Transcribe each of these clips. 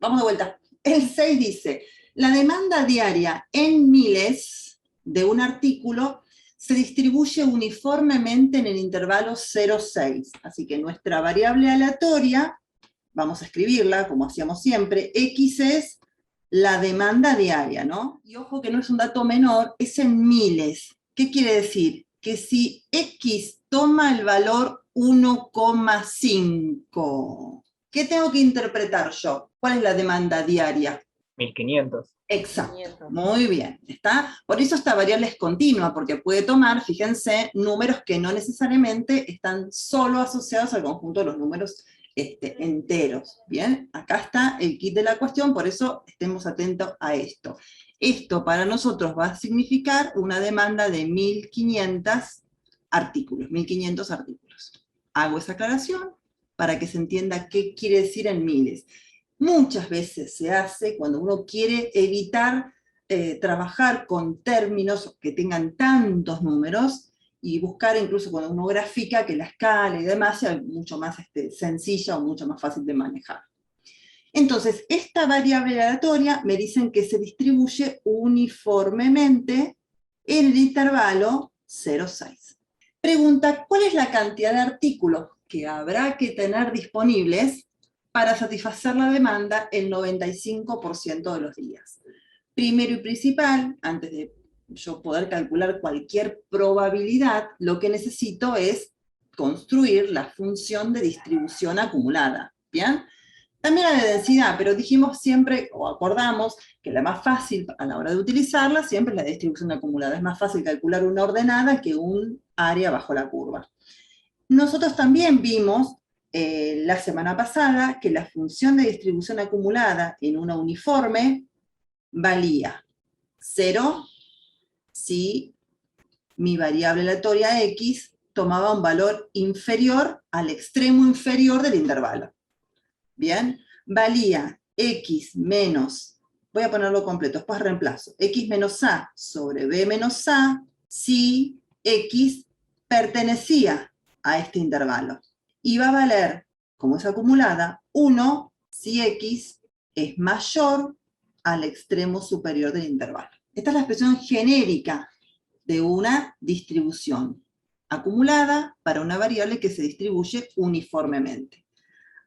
Vamos de vuelta. El 6 dice, la demanda diaria en miles de un artículo se distribuye uniformemente en el intervalo 0,6. Así que nuestra variable aleatoria, vamos a escribirla como hacíamos siempre, X es la demanda diaria, ¿no? Y ojo que no es un dato menor, es en miles. ¿Qué quiere decir? Que si X toma el valor 1,5, ¿qué tengo que interpretar yo? ¿Cuál es la demanda diaria? 1500. Exacto, muy bien. ¿Está? Por eso esta variable es continua, porque puede tomar, fíjense, números que no necesariamente están solo asociados al conjunto de los números enteros. Bien, acá está el kit de la cuestión, por eso estemos atentos a esto. Esto para nosotros va a significar una demanda de 1500 artículos, 1500 artículos. Hago esa aclaración para que se entienda qué quiere decir en miles. Muchas veces se hace cuando uno quiere evitar trabajar con términos que tengan tantos números, y buscar incluso cuando uno grafica que la escala y demás sea mucho más sencilla o mucho más fácil de manejar. Entonces, esta variable aleatoria me dicen que se distribuye uniformemente en el intervalo 0,6. Pregunta, ¿cuál es la cantidad de artículos que habrá que tener disponibles para satisfacer la demanda el 95% de los días? Primero y principal, antes de yo poder calcular cualquier probabilidad, lo que necesito es construir la función de distribución acumulada, ¿bien? También la de densidad, pero dijimos siempre, o acordamos, que la más fácil a la hora de utilizarla siempre es la distribución acumulada. Es más fácil calcular una ordenada que un área bajo la curva. Nosotros también vimos la semana pasada que la función de distribución acumulada en una uniforme valía 0 si mi variable aleatoria X tomaba un valor inferior al extremo inferior del intervalo. Bien, valía X menos, voy a ponerlo completo, después reemplazo, X menos A sobre B menos A, si X pertenecía a este intervalo. Y va a valer, como es acumulada, 1 si X es mayor al extremo superior del intervalo. Esta es la expresión genérica de una distribución acumulada para una variable que se distribuye uniformemente.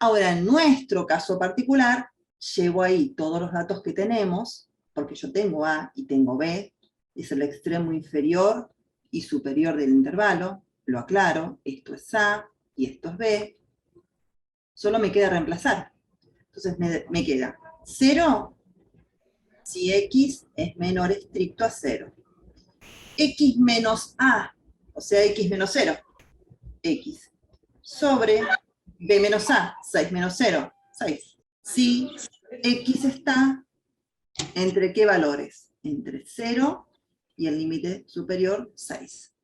Ahora, en nuestro caso particular, llevo ahí todos los datos que tenemos, porque yo tengo A y tengo B, es el extremo inferior y superior del intervalo, lo aclaro, esto es A y esto es B, solo me queda reemplazar. Entonces me queda 0 si X es menor estricto a 0. X menos A, o sea, X menos 0, X, sobre B menos A, 6 menos 0, 6. Si X está entre qué valores? Entre 0 y el límite superior, 6.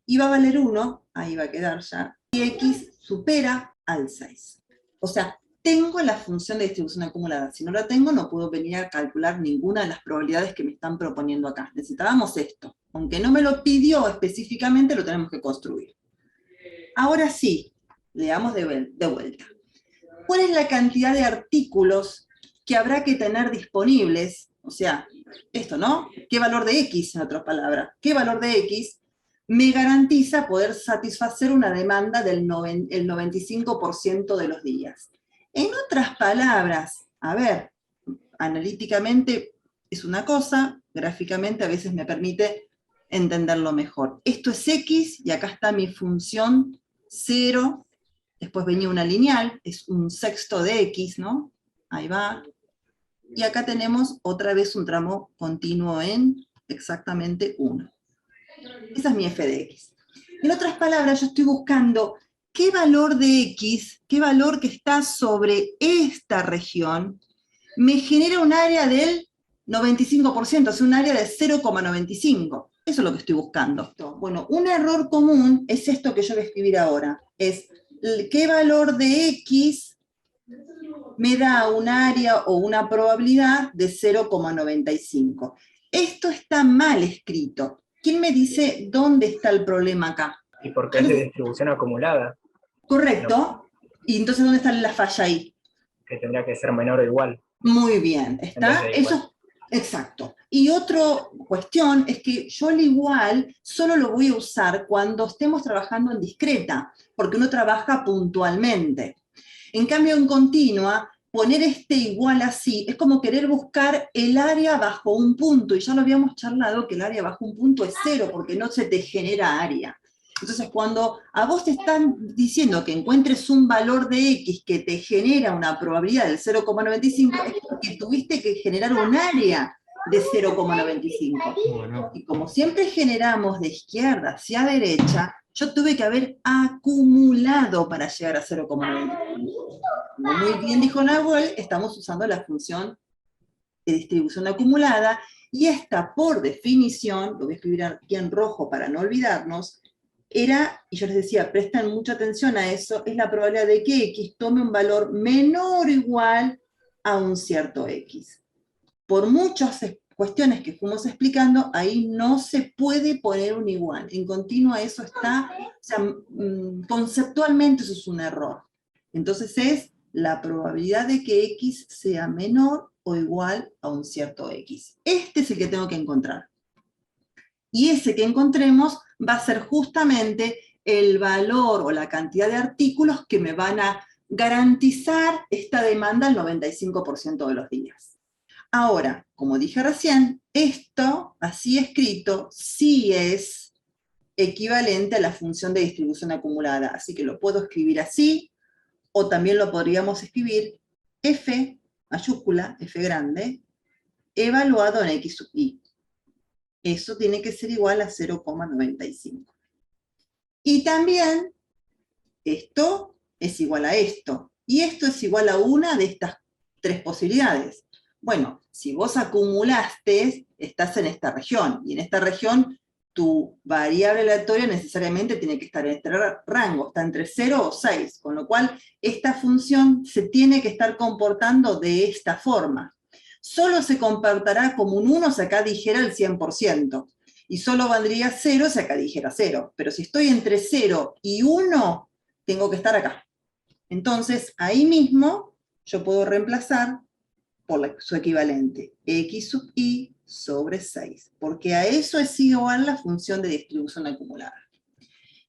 Y va a valer 1, ahí va a quedar ya, si X supera al 6. O sea, tengo la función de distribución acumulada. Si no la tengo, no puedo venir a calcular ninguna de las probabilidades que me están proponiendo acá. Necesitábamos esto. Aunque no me lo pidió específicamente, lo tenemos que construir. Ahora sí, leamos de vuelta. ¿Cuál es la cantidad de artículos que habrá que tener disponibles? O sea, esto, ¿no? ¿Qué valor de X, en otras palabras? ¿Qué valor de X me garantiza poder satisfacer una demanda del 95% de los días? En otras palabras, a ver, analíticamente es una cosa, gráficamente a veces me permite entenderlo mejor. Esto es X, y acá está mi función 0, después venía una lineal, es un sexto de X, ¿no? Ahí va. Y acá tenemos otra vez un tramo continuo en exactamente 1. Esa es mi f de X. En otras palabras, yo estoy buscando qué valor de X, qué valor que está sobre esta región, me genera un área del 95%, o sea, un área de 0,95. Eso es lo que estoy buscando. Bueno, un error común es esto que yo voy a escribir ahora. Es qué valor de X me da un área o una probabilidad de 0,95. Esto está mal escrito. ¿Quién me dice dónde está el problema acá? ¿Y por qué es de distribución acumulada? Correcto. No. ¿Y entonces dónde está la falla ahí? Que tendría que ser menor o igual. Muy bien, En vez ¿está? de igual. Eso, exacto. Y otra cuestión es que yo al igual solo lo voy a usar cuando estemos trabajando en discreta, porque uno trabaja puntualmente. En cambio, en continua, poner este igual así es como querer buscar el área bajo un punto, y ya lo habíamos charlado que el área bajo un punto es cero, porque no se te genera área. Entonces, cuando a vos te están diciendo que encuentres un valor de X que te genera una probabilidad del 0,95, es porque tuviste que generar un área de 0,95. Bueno, Y como siempre generamos de izquierda hacia derecha, yo tuve que haber acumulado para llegar a 0,95. Como muy bien dijo Nahuel, estamos usando la función de distribución acumulada, y esta, por definición, lo voy a escribir aquí en rojo para no olvidarnos, era, y yo les decía, presten mucha atención a eso, es la probabilidad de que X tome un valor menor o igual a un cierto X. Por muchas cuestiones que fuimos explicando, ahí no se puede poner un igual. En continua eso está, o sea, conceptualmente eso es un error. Entonces es la probabilidad de que X sea menor o igual a un cierto X. Este es el que tengo que encontrar. Y ese que encontremos va a ser justamente el valor o la cantidad de artículos que me van a garantizar esta demanda el 95% de los días. Ahora, como dije recién, esto, así escrito, sí es equivalente a la función de distribución acumulada, así que lo puedo escribir así, o también lo podríamos escribir f, mayúscula, f grande, evaluado en x sub i. Eso tiene que ser igual a 0,95. Y también esto es igual a esto, y esto es igual a una de estas tres posibilidades. Bueno, si vos acumulaste, estás en esta región, y en esta región tu variable aleatoria necesariamente tiene que estar en este rango, está entre 0 o 6, con lo cual esta función se tiene que estar comportando de esta forma. Solo se comportará como un 1 si acá dijera el 100%, y solo valdría 0 si acá dijera 0, pero si estoy entre 0 y 1, tengo que estar acá. Entonces, ahí mismo, yo puedo reemplazar por su equivalente, x sub i sobre 6, porque a eso es igual la función de distribución acumulada.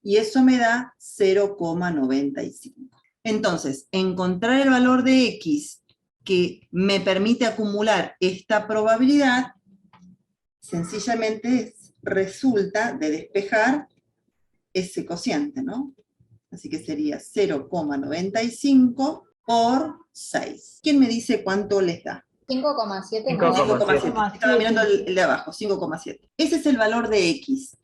Y eso me da 0,95. Entonces, encontrar el valor de x que me permite acumular esta probabilidad, sencillamente resulta de despejar ese cociente, ¿no? Así que sería 0,95 por 6. ¿Quién me dice cuánto les da? 5,7. 5,7. Estaba mirando el de abajo, 5,7. Ese es el valor de X.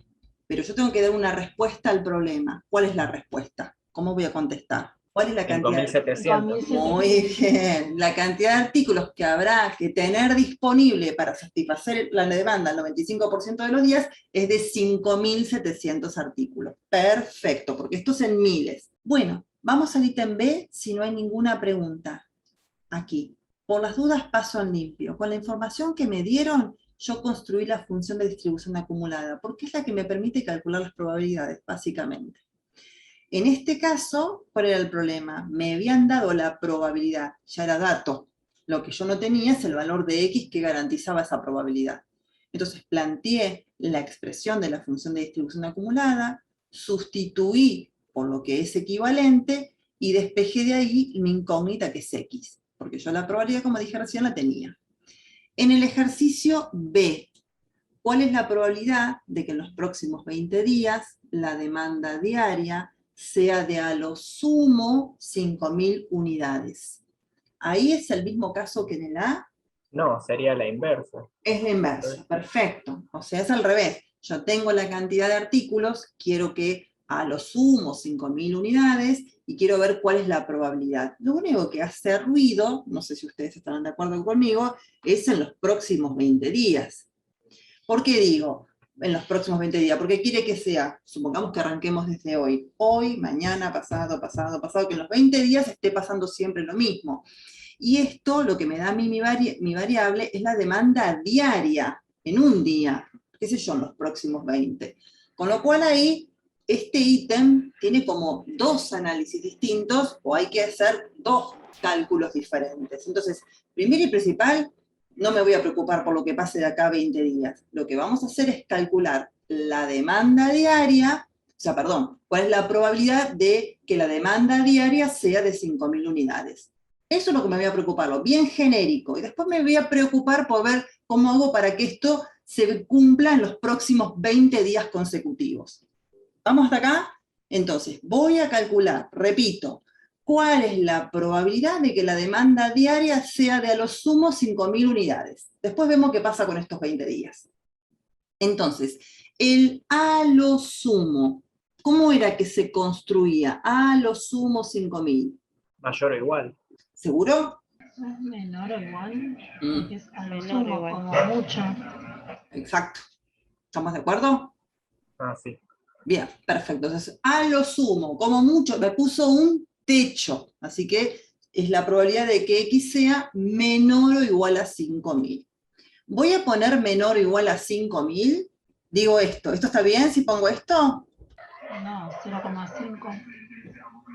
Pero yo tengo que dar una respuesta al problema. ¿Cuál es la respuesta? ¿Cómo voy a contestar? ¿Cuál es la cantidad? 5.700. Muy bien. La cantidad de artículos que habrá que tener disponible para satisfacer la demanda el 95% de los días es de 5.700 artículos. Perfecto, porque esto es en miles. Bueno, vamos al ítem B si no hay ninguna pregunta. Aquí. Por las dudas paso al limpio. Con la información que me dieron, yo construí la función de distribución acumulada, porque es la que me permite calcular las probabilidades, básicamente. En este caso, ¿cuál era el problema? Me habían dado la probabilidad, ya era dato. Lo que yo no tenía es el valor de X que garantizaba esa probabilidad. Entonces planteé la expresión de la función de distribución acumulada, sustituí por lo que es equivalente y despejé de ahí mi incógnita que es X, porque yo la probabilidad, como dije recién, la tenía. En el ejercicio B, ¿cuál es la probabilidad de que en los próximos 20 días la demanda diaria sea de a lo sumo 5.000 unidades? Ahí es el mismo caso que en el A. No, sería la inversa. Es la inversa, perfecto. O sea, es al revés. Yo tengo la cantidad de artículos, quiero que a lo sumo 5.000 unidades, y quiero ver cuál es la probabilidad. Lo único que hace ruido, no sé si ustedes estarán de acuerdo conmigo, es en los próximos 20 días. ¿Por qué digo en los próximos 20 días? Porque quiere que sea, supongamos que arranquemos desde hoy, mañana, pasado, que en los 20 días esté pasando siempre lo mismo. Y esto, lo que me da a mí mi variable, es la demanda diaria, en un día, qué sé yo, en los próximos 20. Con lo cual ahí, este ítem tiene como dos análisis distintos, o hay que hacer dos cálculos diferentes. Entonces, primero y principal, no me voy a preocupar por lo que pase de acá a 20 días. Lo que vamos a hacer es calcular la demanda diaria, cuál es la probabilidad de que la demanda diaria sea de 5.000 unidades. Eso es lo que me voy a preocupar, lo bien genérico. Y después me voy a preocupar por ver cómo hago para que esto se cumpla en los próximos 20 días consecutivos. ¿Vamos hasta acá? Entonces, voy a calcular, repito, ¿cuál es la probabilidad de que la demanda diaria sea de a lo sumo 5.000 unidades? Después vemos qué pasa con estos 20 días. Entonces, el a lo sumo, ¿cómo era que se construía? A lo sumo 5.000. Mayor o igual. ¿Seguro? Es menor o igual, Mm. es a lo Menor sumo, igual. como mucho. Exacto. ¿Estamos de acuerdo? Ah, sí. Bien, perfecto. Entonces, a lo sumo, como mucho, me puso un techo. Así que es la probabilidad de que X sea menor o igual a 5.000. Voy a poner menor o igual a 5.000. Digo esto. ¿Esto está bien si pongo esto? No, 0,5.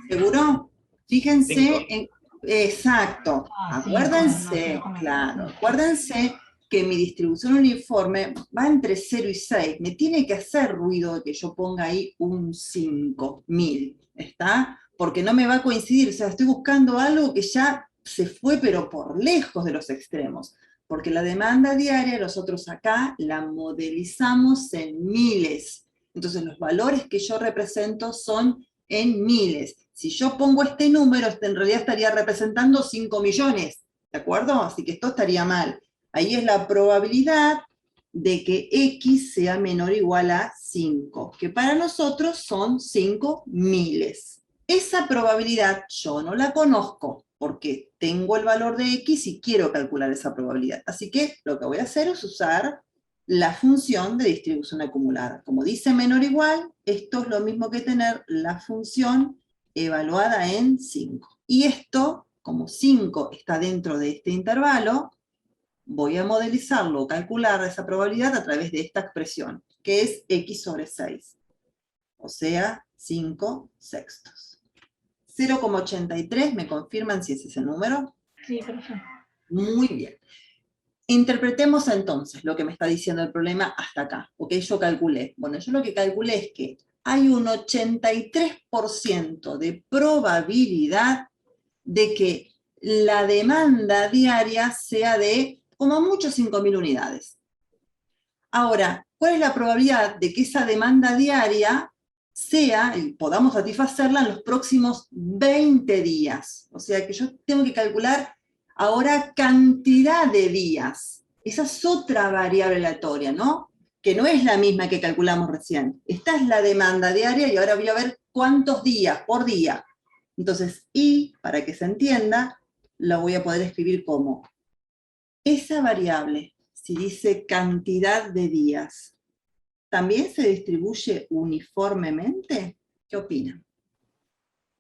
¿Seguro? Fíjense Cinco. en... Exacto. Ah, Acuérdense, 5, no, claro. 0,5. Acuérdense que mi distribución uniforme va entre 0 y 6. Me tiene que hacer ruido que yo ponga ahí un 5.000. ¿Está? Porque no me va a coincidir. O sea, estoy buscando algo que ya se fue, pero por lejos de los extremos. Porque la demanda diaria, nosotros acá la modelizamos en miles. Entonces, los valores que yo represento son en miles. Si yo pongo este número, en realidad estaría representando 5 millones, ¿de acuerdo? Así que esto estaría mal. Ahí es la probabilidad de que X sea menor o igual a 5, que para nosotros son 5 miles. Esa probabilidad yo no la conozco, porque tengo el valor de X y quiero calcular esa probabilidad. Así que lo que voy a hacer es usar la función de distribución acumulada. Como dice menor o igual, esto es lo mismo que tener la función evaluada en 5. Y esto, como 5 está dentro de este intervalo, voy a modelizarlo o calcular esa probabilidad a través de esta expresión, que es X sobre 6. O sea, 5 sextos. 0,83, ¿me confirman si ese es el número? Sí, perfecto. Muy bien. Interpretemos entonces lo que me está diciendo el problema hasta acá, porque yo calculé. Bueno, yo lo que calculé es que hay un 83% de probabilidad de que la demanda diaria sea de, como mucho, 5.000 unidades. Ahora, ¿cuál es la probabilidad de que esa demanda diaria sea, y podamos satisfacerla en los próximos 20 días? O sea que yo tengo que calcular ahora cantidad de días. Esa es otra variable aleatoria, ¿no? Que no es la misma que calculamos recién. Esta es la demanda diaria y ahora voy a ver cuántos días por día. Entonces, y, para que se entienda, la voy a poder escribir como esa variable, si dice cantidad de días, ¿también se distribuye uniformemente? ¿Qué opinan?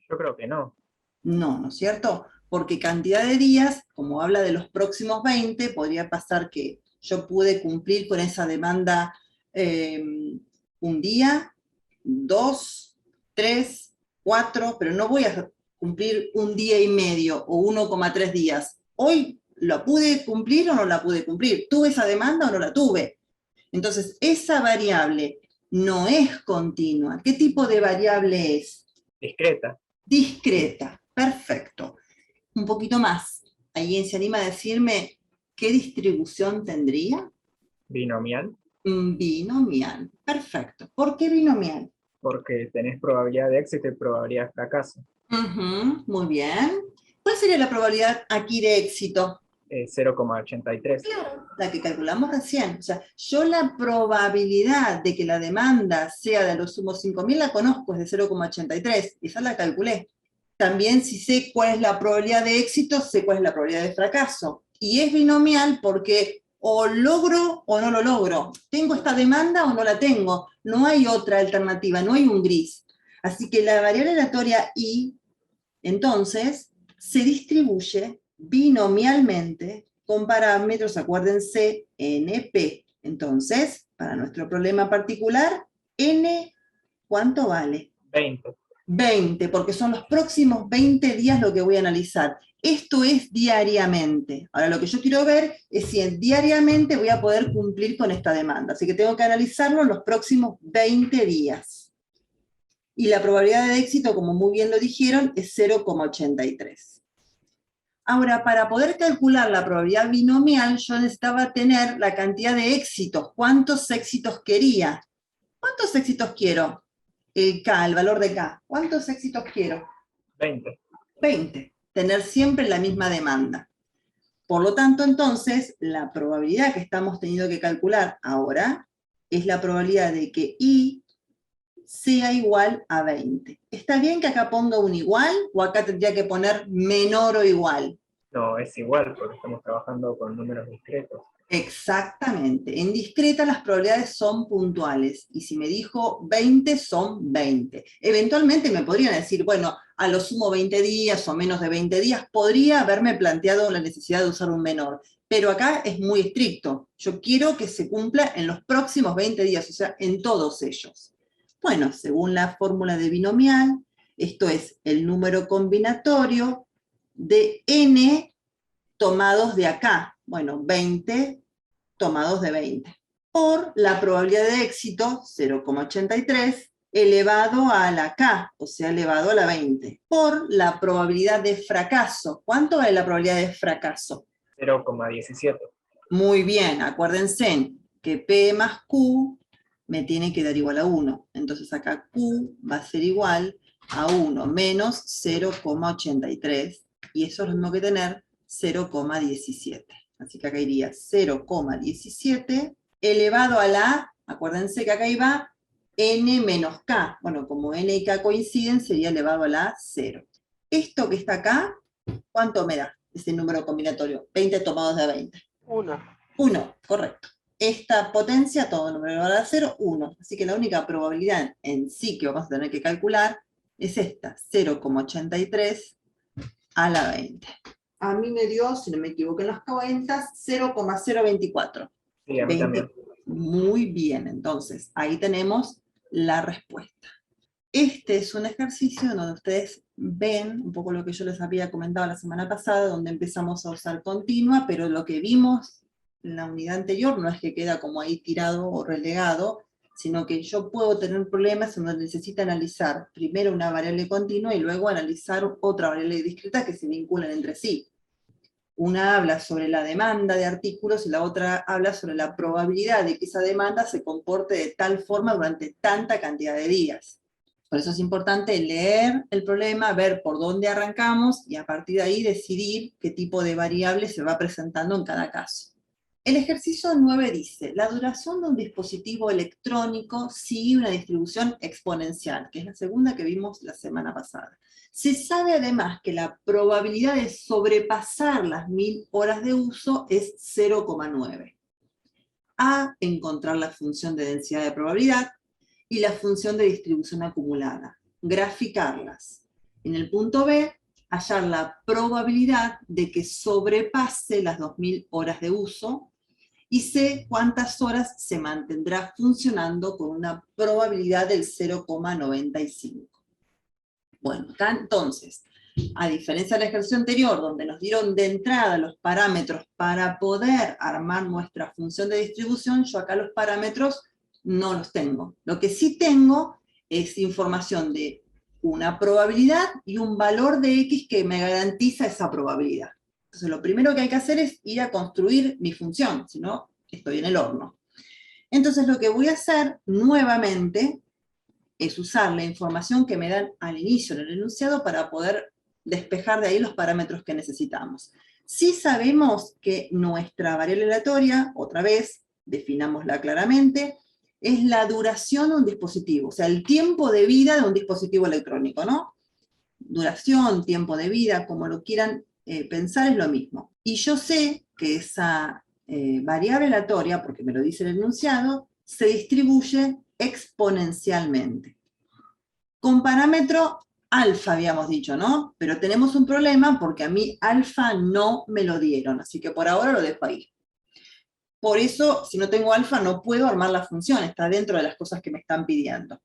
Yo creo que no. No, ¿no es cierto? Porque cantidad de días, como habla de los próximos 20, podría pasar que yo pude cumplir con esa demanda un día, 2, 3, 4, pero no voy a cumplir un día y medio o 1,3 días. Hoy ¿la pude cumplir o no la pude cumplir? ¿Tuve esa demanda o no la tuve? Entonces, esa variable no es continua. ¿Qué tipo de variable es? Discreta. Discreta. Perfecto. Un poquito más. ¿Alguien se anima a decirme qué distribución tendría? Binomial. Binomial. Perfecto. ¿Por qué binomial? Porque tenés probabilidad de éxito y probabilidad de fracaso. Muy bien. ¿Cuál sería la probabilidad aquí de éxito? 0,83. La que calculamos recién. O sea, yo la probabilidad de que la demanda sea de a lo sumo 5.000 la conozco, es de 0,83. Esa la calculé. También si sé cuál es la probabilidad de éxito, sé cuál es la probabilidad de fracaso. Y es binomial porque o logro o no lo logro. ¿Tengo esta demanda o no la tengo? No hay otra alternativa, no hay un gris. Así que la variable aleatoria I, entonces, se distribuye binomialmente con parámetros, acuérdense, NP. Entonces, para nuestro problema particular, N, ¿cuánto vale? 20. 20, porque son los próximos 20 días lo que voy a analizar. Esto es diariamente. Ahora lo que yo quiero ver es si diariamente voy a poder cumplir con esta demanda. Así que tengo que analizarlo en los próximos 20 días. Y la probabilidad de éxito, como muy bien lo dijeron, es 0,83. Ahora, para poder calcular la probabilidad binomial, yo necesitaba tener la cantidad de éxitos. ¿Cuántos éxitos quería? ¿Cuántos éxitos quiero? El K, el valor de K. ¿Cuántos éxitos quiero? 20. 20. Tener siempre la misma demanda. Por lo tanto, entonces, la probabilidad que estamos teniendo que calcular ahora es la probabilidad de que I sea igual a 20. ¿Está bien que acá ponga un igual o acá tendría que poner menor o igual? No, es igual porque estamos trabajando con números discretos. Exactamente. En discreta las probabilidades son puntuales. Y si me dijo 20, son 20. Eventualmente me podrían decir, bueno, a lo sumo 20 días o menos de 20 días, podría haberme planteado la necesidad de usar un menor. Pero acá es muy estricto. Yo quiero que se cumpla en los próximos 20 días, o sea, en todos ellos. Bueno, según la fórmula de binomial, esto es el número combinatorio de n tomados de acá. Bueno, 20 tomados de 20. Por la probabilidad de éxito, 0,83, elevado a la k, o sea, elevado a la 20. Por la probabilidad de fracaso. ¿Cuánto es la probabilidad de fracaso? 0,17. Muy bien, acuérdense que P más Q me tiene que dar igual a 1. Entonces acá Q va a ser igual a 1 menos 0,83. Y eso es lo mismo que tener 0,17. Así que acá iría 0,17 elevado a la, acuérdense que acá iba n menos k. Bueno, como n y k coinciden, sería elevado a la 0. Esto que está acá, ¿cuánto me da ese número combinatorio? 20 tomados de 20. 1. 1, correcto. Esta potencia, todo número elevado a 0, 1. Así que la única probabilidad en sí que vamos a tener que calcular es esta, 0,83 a la 20. A mí me dio, si no me equivoco en las cuentas, 0,024. Sí, a mí también. Muy bien, entonces ahí tenemos la respuesta. Este es un ejercicio donde ustedes ven un poco lo que yo les había comentado la semana pasada, donde empezamos a usar continua, pero lo que vimos en la unidad anterior no es que queda como ahí tirado o relegado, sino que yo puedo tener problemas en donde necesito analizar primero una variable continua y luego analizar otra variable discreta que se vinculan entre sí. Una habla sobre la demanda de artículos y la otra habla sobre la probabilidad de que esa demanda se comporte de tal forma durante tanta cantidad de días. Por eso es importante leer el problema, ver por dónde arrancamos y a partir de ahí decidir qué tipo de variable se va presentando en cada caso. El ejercicio 9 dice, la duración de un dispositivo electrónico sigue una distribución exponencial, que es la segunda que vimos la semana pasada. Se sabe además que la probabilidad de sobrepasar las 1000 horas de uso es 0,9. A, encontrar la función de densidad de probabilidad y la función de distribución acumulada. Graficarlas. En el punto B, hallar la probabilidad de que sobrepase las 2000 horas de uso y sé cuántas horas se mantendrá funcionando con una probabilidad del 0,95. Bueno, acá entonces, a diferencia del ejercicio anterior, donde nos dieron de entrada los parámetros para poder armar nuestra función de distribución, yo acá los parámetros no los tengo. Lo que sí tengo es información de una probabilidad y un valor de X que me garantiza esa probabilidad. Entonces lo primero que hay que hacer es ir a construir mi función, si no, estoy en el horno. Entonces lo que voy a hacer nuevamente es usar la información que me dan al inicio en el enunciado para poder despejar de ahí los parámetros que necesitamos. Sí sabemos que nuestra variable aleatoria, otra vez, definámosla claramente, es la duración de un dispositivo, o sea, el tiempo de vida de un dispositivo electrónico, ¿no? Duración, tiempo de vida, como lo quieran pensar, es lo mismo. Y yo sé que esa variable aleatoria, porque me lo dice el enunciado, se distribuye exponencialmente. Con parámetro alfa habíamos dicho, ¿no? Pero tenemos un problema porque a mí alfa no me lo dieron, así que por ahora lo dejo ahí. Por eso, si no tengo alfa, no puedo armar la función, está dentro de las cosas que me están pidiendo.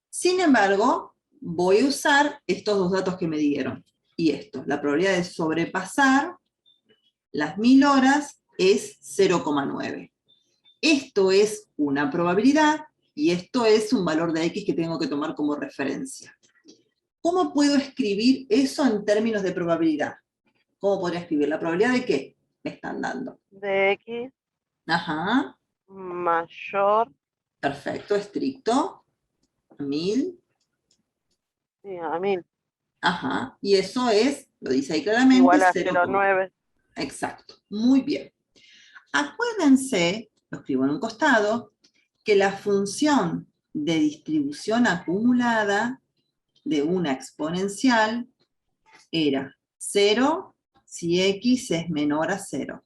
Sin embargo, voy a usar estos dos datos que me dieron. y esto. La probabilidad de sobrepasar las 1000 horas es 0,9. Esto es una probabilidad, y esto es un valor de X que tengo que tomar como referencia. ¿Cómo puedo escribir eso en términos de probabilidad? ¿Cómo podría escribir? ¿La probabilidad de qué me están dando? De X Ajá, mayor, perfecto, estricto. 1000. sí, a 1000, Ajá, y eso es, lo dice ahí claramente, igual a 0,9. 0,9. Exacto, muy bien. Acuérdense, lo escribo en un costado, que la función de distribución acumulada de una exponencial era 0 si x es menor a 0.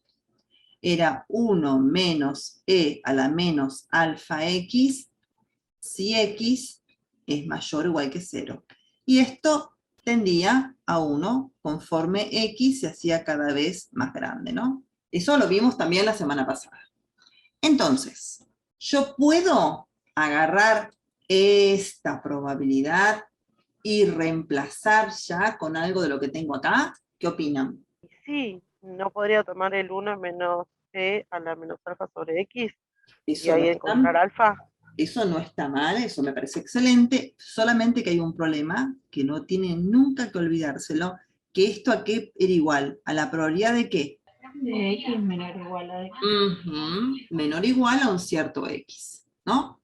Era 1 menos e a la menos alfa x si x es mayor o igual que 0. Y esto tendía a 1 conforme x se hacía cada vez más grande, ¿no? Eso lo vimos también la semana pasada. Entonces, yo puedo agarrar esta probabilidad y reemplazar ya con algo de lo que tengo acá. ¿Qué opinan? Y sí, no podría tomar el 1 menos e a la menos alfa sobre x y Eso no ahí está, encontrar alfa. eso no está mal, eso me parece excelente, solamente que hay un problema que no tienen nunca que olvidárselo, que esto a qué era igual, a la probabilidad de qué. De X menor o igual a X. Ujú, menor o igual a un cierto X, ¿no?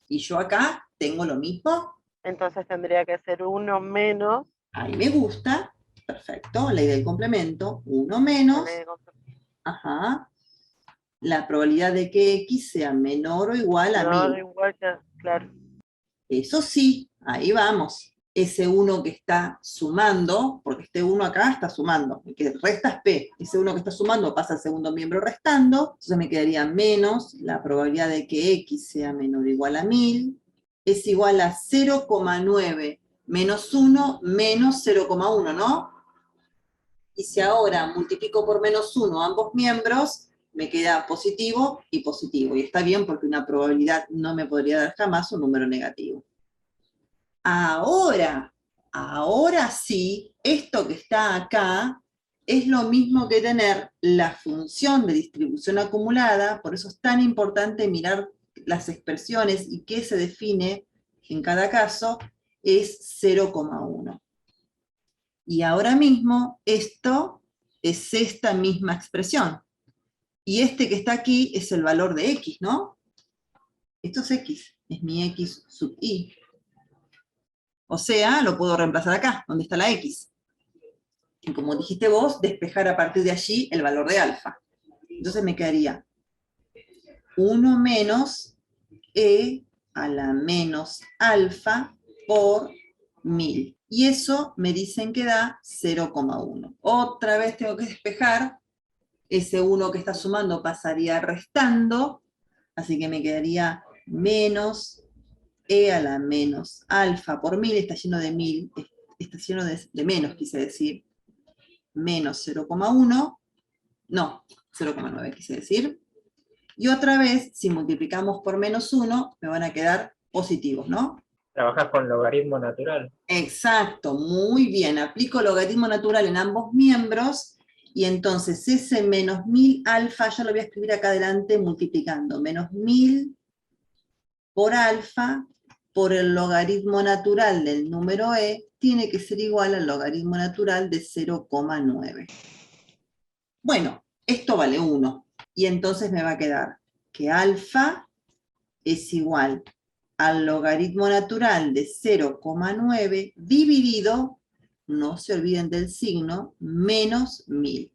Y yo acá tengo lo mismo. Entonces tendría que ser 1 menos, Ahí me gusta, perfecto, ley del complemento, 1 la menos, ley de complemento, ajá, la probabilidad de que x sea menor o igual a menor o 1000. igual que, claro, Eso sí, ahí vamos. Ese 1 que está sumando, porque este 1 acá está sumando, el que resta es P, ese 1 que está sumando pasa al segundo miembro restando, entonces me quedaría menos la probabilidad de que x sea menor o igual a 1000, es igual a 0,9 menos 1 menos 0,1, ¿no? Y si ahora multiplico por menos 1 ambos miembros, me queda positivo y positivo. Y está bien porque una probabilidad no me podría dar jamás un número negativo. Ahora sí, esto que está acá es lo mismo que tener la función de distribución acumulada, por eso es tan importante mirar las expresiones y qué se define en cada caso, es 0,1. Y ahora mismo esto es esta misma expresión. Y este que está aquí es el valor de x, ¿no? Esto es x, es mi x sub i. O sea, lo puedo reemplazar acá, donde está la x. Y como dijiste vos, despejar a partir de allí el valor de alfa. Entonces me quedaría 1 menos e a la menos alfa por 1000. Y eso me dicen que da 0,1. Otra vez tengo que despejar. Ese 1 que está sumando pasaría restando, así que me quedaría menos e a la menos alfa por 1000, está lleno de 1000, está lleno de menos, quise decir, menos 0,1, no, 0,9 quise decir, y otra vez, si multiplicamos por menos 1, me van a quedar positivos, ¿no? Trabajas con logaritmo natural. Exacto, muy bien, aplico logaritmo natural en ambos miembros, y entonces ese menos 1000 alfa, ya lo voy a escribir acá adelante multiplicando, menos 1000 por alfa, por el logaritmo natural del número e, tiene que ser igual al logaritmo natural de 0,9. Bueno, esto vale 1, y entonces me va a quedar que alfa es igual al logaritmo natural de 0,9 dividido, no se olviden del signo, menos 1000.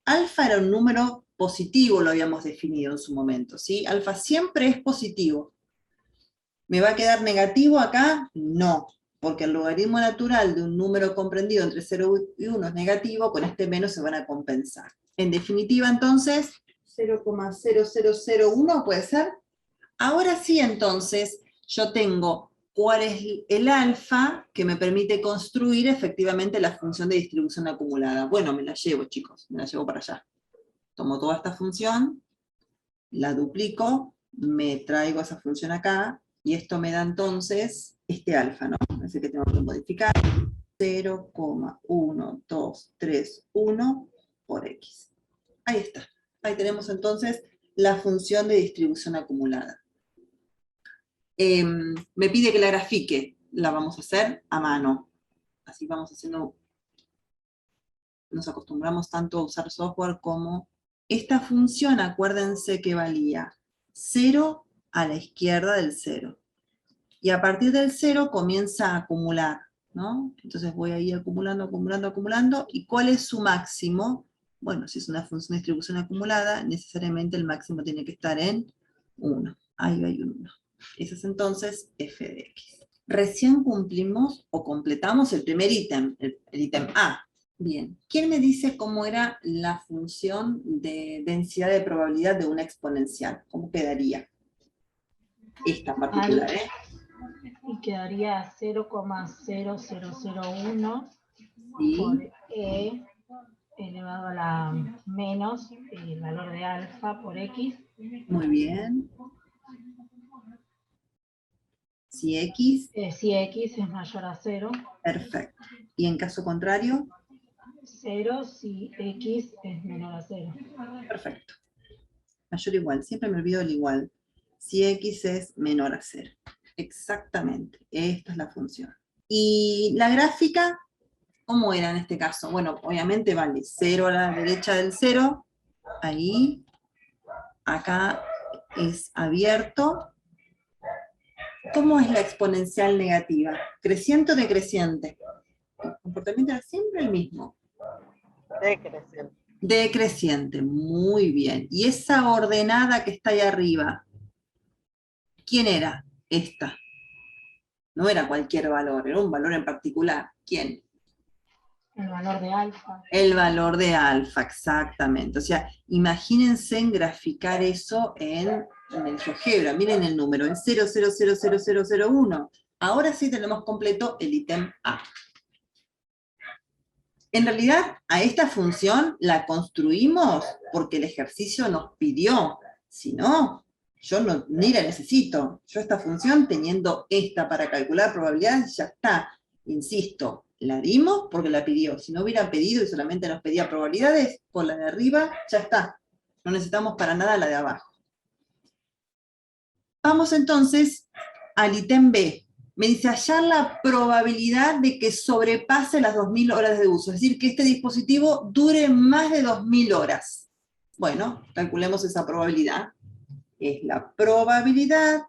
Alfa era un número positivo, lo habíamos definido en su momento, ¿sí? Alfa siempre es positivo. ¿Me va a quedar negativo acá? No, porque el logaritmo natural de un número comprendido entre 0 y 1 es negativo, con este menos se van a compensar. En definitiva, entonces, 0,0001 puede ser. Ahora sí, entonces, yo tengo cuál es el alfa que me permite construir efectivamente la función de distribución acumulada. Bueno, me la llevo, chicos, me la llevo para allá. Tomo toda esta función, la duplico, me traigo esa función acá, y esto me da entonces este alfa, ¿no? Así que tengo que modificar. 0,1231 por x. Ahí está. Ahí tenemos entonces la función de distribución acumulada. Me pide que la grafique. La vamos a hacer a mano. Así vamos haciendo... Nos acostumbramos tanto a usar software como... Esta función, acuérdense que valía 0 a la izquierda del 0. Y a partir del 0 comienza a acumular, ¿no? Entonces voy a ir acumulando, acumulando, acumulando. ¿Y cuál es su máximo? Bueno, si es una función de distribución acumulada, necesariamente el máximo tiene que estar en 1. Ahí hay un 1. Ese es entonces f de x. Recién cumplimos o completamos el primer ítem, el ítem A. Bien, ¿quién me dice cómo era la función de densidad de probabilidad de una exponencial? ¿Cómo quedaría? Esta en particular, ¿eh? Y quedaría 0,0001 Sí. por e elevado a la menos el valor de alfa por x. Muy bien. Si x, Si x es mayor a 0. perfecto. Y en caso contrario, 0 si x es menor a 0. perfecto. Mayor o igual, siempre me olvido del igual. Si x es menor a 0. Exactamente, esta es la función. Y la gráfica, ¿cómo era en este caso? Bueno, obviamente vale 0 a la derecha del 0, ahí, acá es abierto. ¿Cómo es la exponencial negativa? ¿Creciente o decreciente? El comportamiento era siempre el mismo. Decreciente. Decreciente, muy bien. ¿Y esa ordenada que está ahí arriba? ¿Quién era? Esta. No era cualquier valor, era un valor en particular. ¿Quién? El valor de alfa. El valor de alfa, exactamente. O sea, imagínense en graficar eso en el GeoGebra. Miren el número, en 0,000001. Ahora sí tenemos completo el ítem A. En realidad, a esta función la construimos porque el ejercicio nos pidió. Si no, yo no, ni la necesito. Yo esta función, teniendo esta para calcular probabilidades, ya está. Insisto, la dimos porque la pidió. Si no hubieran pedido y solamente nos pedía probabilidades, con la de arriba ya está. No necesitamos para nada la de abajo. Vamos entonces al ítem B. Me dice hallar la probabilidad de que sobrepase las 2000 horas de uso. Es decir, que este dispositivo dure más de 2000 horas. Bueno, calculemos esa probabilidad. Es la probabilidad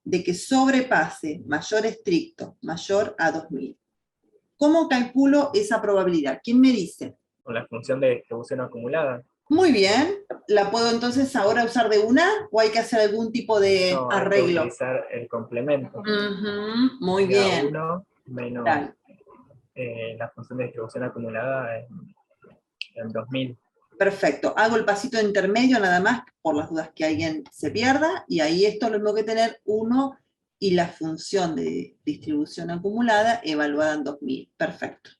de que sobrepase, mayor estricto, mayor a 2000. ¿Cómo calculo esa probabilidad? ¿Quién me dice? Con la función de distribución acumulada. Muy bien. ¿La puedo entonces ahora usar de una o hay que hacer algún tipo de No, hay que arreglo? utilizar el complemento. Muy Sería bien. 1 menos Dale. la función de distribución acumulada en 2000. Perfecto. Hago el pasito intermedio nada más, por las dudas que alguien se pierda, y ahí esto lo tengo que tener 1 y la función de distribución acumulada evaluada en 2000. Perfecto.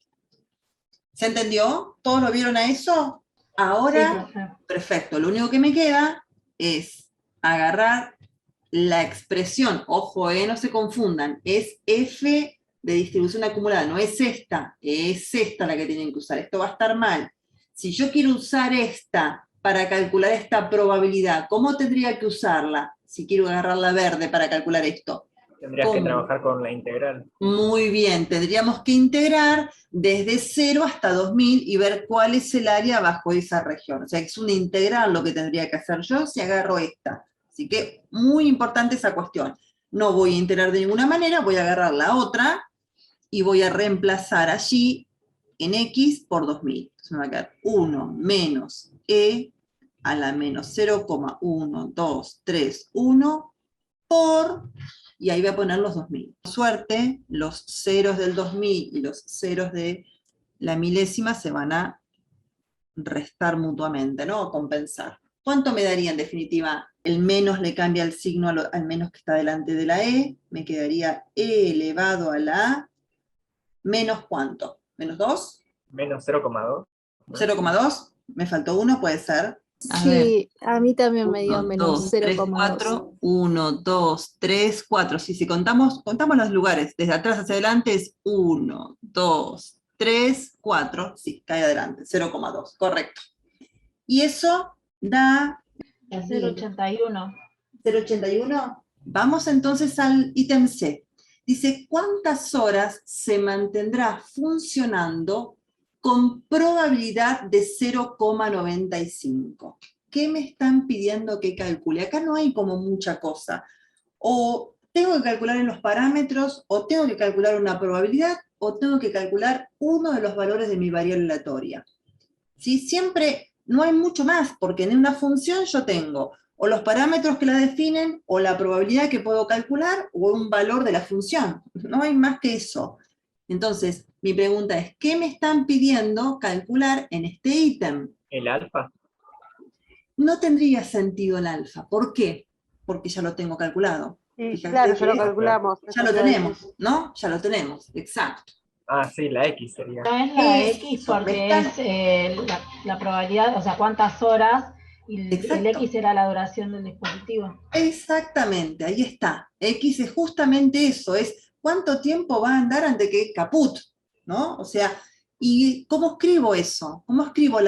¿Se entendió? ¿Todos lo vieron a eso? Ahora, Sí, perfecto. Lo único que me queda es agarrar la expresión, ojo, no se confundan, es f de distribución acumulada, no es esta la que tienen que usar, esto va a estar mal. Si yo quiero usar esta para calcular esta probabilidad, ¿cómo tendría que usarla? Si quiero agarrar la verde para calcular esto. Tendrías que ¿Cómo? trabajar con la integral. Muy bien, tendríamos que integrar desde 0 hasta 2000 y ver cuál es el área bajo esa región. O sea, es una integral lo que tendría que hacer yo si agarro esta. Así que muy importante esa cuestión. No voy a integrar de ninguna manera, voy a agarrar la otra y voy a reemplazar allí en x por 2000. Entonces me va a quedar 1 menos e a la menos 0,1231 por... y ahí voy a poner los 2000. Por suerte, los ceros del 2000 y los ceros de la milésima se van a restar mutuamente, ¿no? O compensar. ¿Cuánto me daría en definitiva? El menos le cambia el signo al menos que está delante de la e, me quedaría e elevado a la a, menos ¿cuánto? ¿Menos 2? Menos 0,2. 0,2, me faltó 1, puede ser. A ver. Sí, a mí también me dio 1, menos 2, 3, 0,2. 4, 1, 2, 3, 4. Si contamos los lugares, desde atrás hacia adelante es 1, 2, 3, 4. Sí, cae adelante, 0,2, correcto. Y eso da 0,81. 0,81. Vamos entonces al ítem C. Dice, ¿cuántas horas se mantendrá funcionando con probabilidad de 0,95? ¿Qué me están pidiendo que calcule? Acá no hay como mucha cosa. O tengo que calcular en los parámetros, o tengo que calcular una probabilidad, o tengo que calcular uno de los valores de mi variable aleatoria. ¿Sí? Siempre no hay mucho más, porque en una función yo tengo o los parámetros que la definen, o la probabilidad que puedo calcular, o un valor de la función. No hay más que eso. Entonces, mi pregunta es, ¿qué me están pidiendo calcular en este ítem? ¿El alfa? No tendría sentido el alfa. ¿Por qué? Porque ya lo tengo calculado. Sí, Fíjate claro, ya lo que calculamos. ya eso lo te iba a decir. tenemos, ¿no? Ya lo tenemos, exacto. Ah, sí, la X sería. No es la Eso, X me porque están- es la probabilidad, o sea, cuántas horas, y el Exacto. X era la duración del dispositivo. Exactamente, ahí está. X es justamente eso, es cuánto tiempo va a andar antes que caput, ¿no? O sea, ¿y cómo escribo eso? ¿Cómo escribo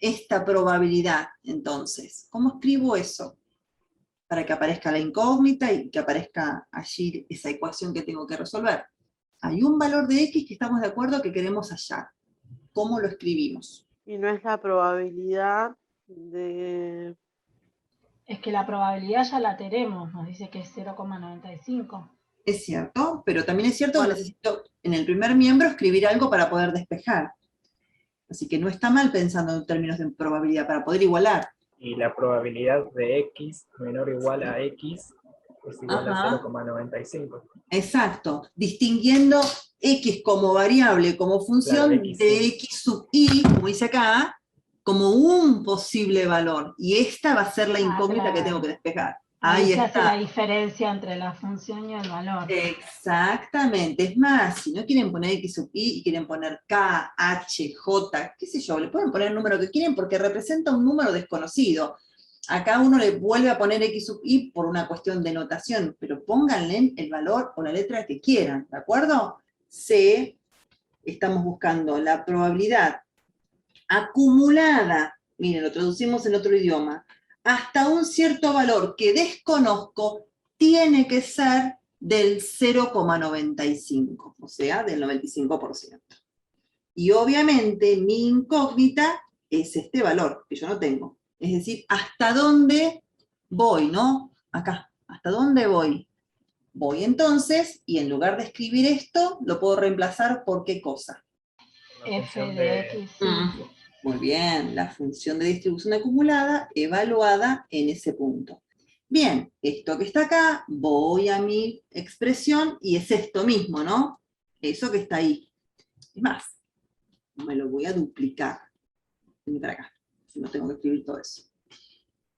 esta probabilidad, entonces? ¿Cómo escribo eso? Para que aparezca la incógnita y que aparezca allí esa ecuación que tengo que resolver. Hay un valor de X que estamos de acuerdo que queremos hallar. ¿Cómo lo escribimos? Y no es la probabilidad de... Es que la probabilidad ya la tenemos, nos dice que es 0,95. Es cierto, pero también es cierto Bueno. que necesito en el primer miembro escribir algo para poder despejar. Así que no está mal pensando en términos de probabilidad, para poder igualar. Y la probabilidad de X menor o igual a X es igual Ajá. a 0,95. Exacto, distinguiendo X como variable, como función Claro, X, de sí. X sub I, como dice acá, como un posible valor. Y esta va a ser la incógnita claro. que tengo que despejar. Ahí Ahí se hace la está. diferencia entre la función y el valor. Exactamente. Es más, si no quieren poner X sub I y quieren poner K, H, J, qué sé yo, le pueden poner el número que quieren porque representa un número desconocido. Acá uno le vuelve a poner X sub I por una cuestión de notación, pero pónganle el valor o la letra que quieran, ¿de acuerdo? C, estamos buscando la probabilidad acumulada, miren, lo traducimos en otro idioma, hasta un cierto valor que desconozco, tiene que ser del 0,95, o sea, del 95%. Y obviamente mi incógnita es este valor, que yo no tengo. Es decir, ¿hasta dónde voy, no? Acá, ¿hasta dónde voy? Voy entonces, y en lugar de escribir esto, lo puedo reemplazar por ¿qué cosa? F de X, sí. Muy bien, la función de distribución acumulada evaluada en ese punto. Bien, esto que está acá, voy a mi expresión y es esto mismo, ¿no? Eso que está ahí. Es más, me lo voy a duplicar. Vení para acá, si no tengo que escribir todo eso.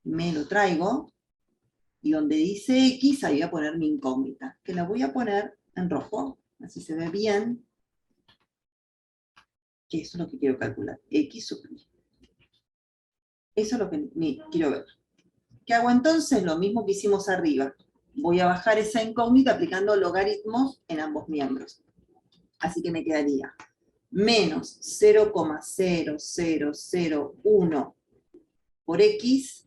Me lo traigo, y donde dice X, ahí voy a poner mi incógnita, que la voy a poner en rojo, así se ve bien, que eso es lo que quiero calcular, X sub I. Eso es lo que quiero ver. ¿Qué hago entonces? Lo mismo que hicimos arriba. Voy a bajar esa incógnita aplicando logaritmos en ambos miembros. Así que me quedaría menos 0,0001 por X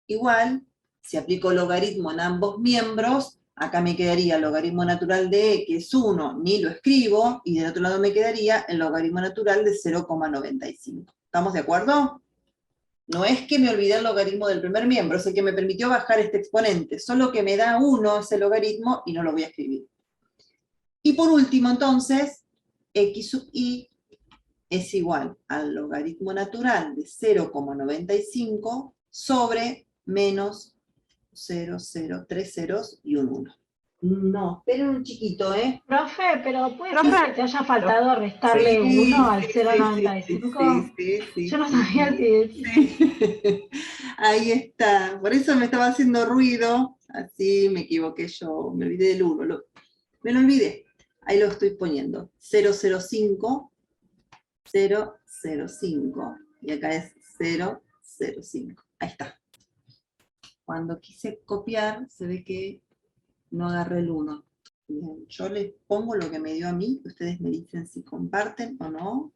igual, si aplico logaritmo en ambos miembros, acá me quedaría el logaritmo natural de E, que es 1, ni lo escribo, y del otro lado me quedaría el logaritmo natural de 0,95. ¿Estamos de acuerdo? No es que me olvidé el logaritmo del primer miembro, es el que me permitió bajar este exponente, solo que me da 1 ese logaritmo y no lo voy a escribir. Y por último, entonces, X sub I es igual al logaritmo natural de 0,95 sobre menos 0,030 ceros y un 1. No, esperen un chiquito, ¿eh? Profe, pero ¿puede Profe. ser que te haya faltado restarle 1 al 0,95? Sí. Yo no sabía si... Sí. Ahí está, por eso me estaba haciendo ruido, así me equivoqué yo, me olvidé del 1, me lo olvidé, ahí lo estoy poniendo, 005, 005, y acá es 0,5. Ahí está. Cuando quise copiar, se ve que no agarré el 1. Bien, yo les pongo lo que me dio a mí, ustedes me dicen si comparten o no.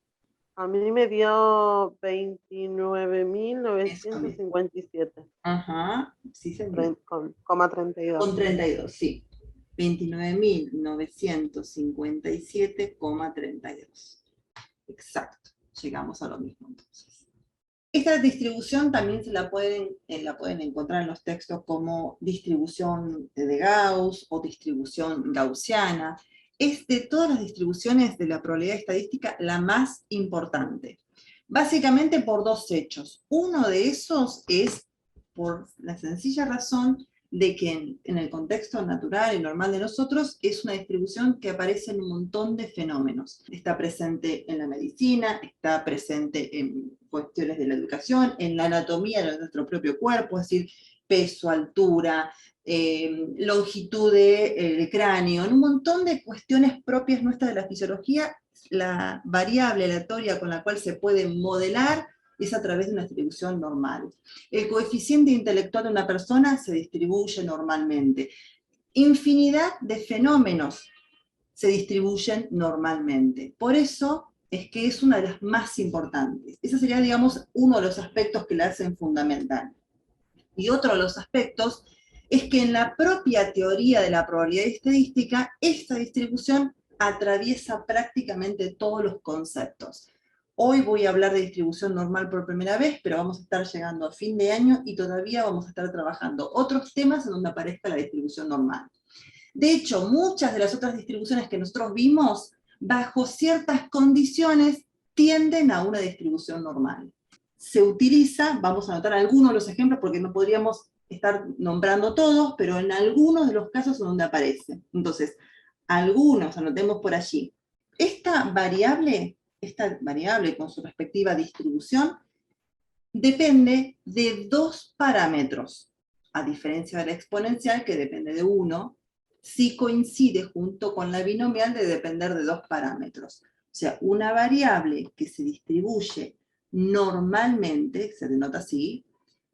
A mí me dio Eso a mí. 29.957. Ajá, sí señor. Con 32. Con 32, sí. 29.957,32. Exacto. Llegamos a lo mismo entonces. Esta distribución también la pueden encontrar en los textos como distribución de Gauss o distribución gaussiana. Es de todas las distribuciones de la probabilidad estadística la más importante. Básicamente por dos hechos. Uno de esos es por la sencilla razón de que en el contexto natural y normal de nosotros es una distribución que aparece en un montón de fenómenos. Está presente en la medicina, está presente en cuestiones de la educación, en la anatomía de nuestro propio cuerpo, es decir, peso, altura, longitud del cráneo, en un montón de cuestiones propias nuestras de la fisiología. La variable aleatoria con la cual se puede modelar es a través de una distribución normal. El coeficiente intelectual de una persona se distribuye normalmente. Infinidad de fenómenos se distribuyen normalmente. Por eso es que es una de las más importantes. Ese sería, digamos, uno de los aspectos que la hacen fundamental. Y otro de los aspectos es que en la propia teoría de la probabilidad estadística, esta distribución atraviesa prácticamente todos los conceptos. Hoy voy a hablar de distribución normal por primera vez, pero vamos a estar llegando a fin de año y todavía vamos a estar trabajando otros temas en donde aparezca la distribución normal. De hecho, muchas de las otras distribuciones que nosotros vimos, bajo ciertas condiciones, tienden a una distribución normal. Se utiliza, vamos a anotar algunos de los ejemplos porque no podríamos estar nombrando todos, pero en algunos de los casos en donde aparece. Entonces, algunos, anotemos por allí. Esta variable con su respectiva distribución, depende de dos parámetros, a diferencia de la exponencial, que depende de uno, sí coincide junto con la binomial de depender de dos parámetros. O sea, una variable que se distribuye normalmente, se denota así,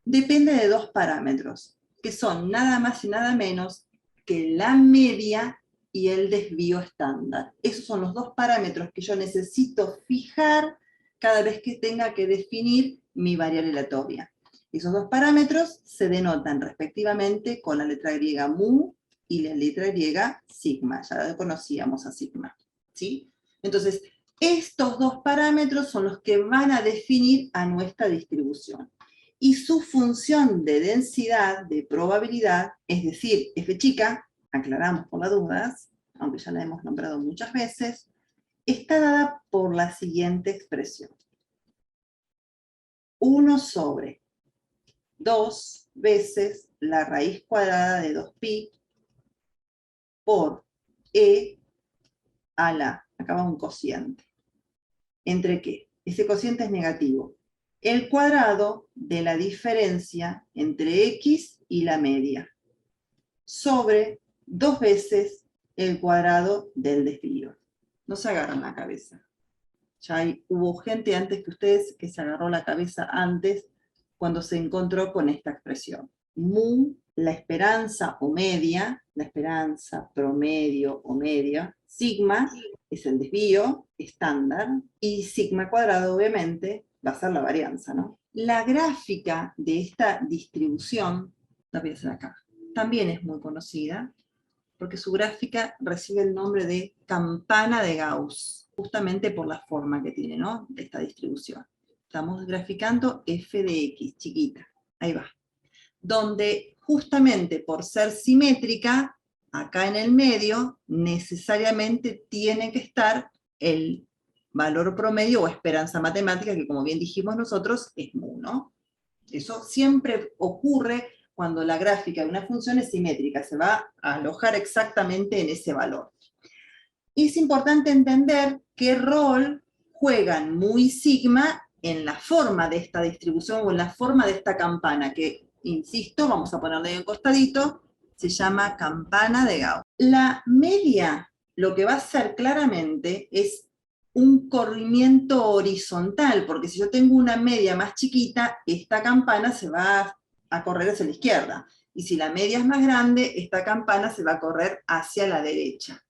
depende de dos parámetros, que son nada más y nada menos que la media y el desvío estándar. Esos son los dos parámetros que yo necesito fijar cada vez que tenga que definir mi variable aleatoria. Esos dos parámetros se denotan respectivamente con la letra griega mu y la letra griega sigma. Ya conocíamos a sigma, ¿sí? Entonces, estos dos parámetros son los que van a definir a nuestra distribución. Y su función de densidad, de probabilidad, es decir, f chica, aclaramos por las dudas, aunque ya la hemos nombrado muchas veces, está dada por la siguiente expresión. 1 sobre 2 veces la raíz cuadrada de 2pi por e a la, acá va un cociente. ¿Entre qué? Ese cociente es negativo. El cuadrado de la diferencia entre x y la media, sobre 2 veces el cuadrado del desvío. No se agarran la cabeza. Ya hubo gente antes que ustedes que se agarró la cabeza antes cuando se encontró con esta expresión. Mu, la esperanza o media, la esperanza, promedio o media. Sigma es el desvío estándar, y sigma cuadrado obviamente va a ser la varianza, ¿no? La gráfica de esta distribución, la voy a hacer acá, también es muy conocida, porque su gráfica recibe el nombre de campana de Gauss, justamente por la forma que tiene, ¿no?, de esta distribución. Estamos graficando f de x, chiquita, ahí va. Donde justamente por ser simétrica, acá en el medio, necesariamente tiene que estar el valor promedio o esperanza matemática, que como bien dijimos nosotros, es mu, ¿no? Eso siempre ocurre cuando la gráfica de una función es simétrica, se va a alojar exactamente en ese valor. Y es importante entender qué rol juegan mu y sigma en la forma de esta distribución o en la forma de esta campana, que, insisto, vamos a ponerle en costadito, se llama campana de Gauss. La media lo que va a hacer claramente es un corrimiento horizontal, porque si yo tengo una media más chiquita, esta campana se va a correr hacia la izquierda. Y si la media es más grande, esta campana se va a correr hacia la derecha.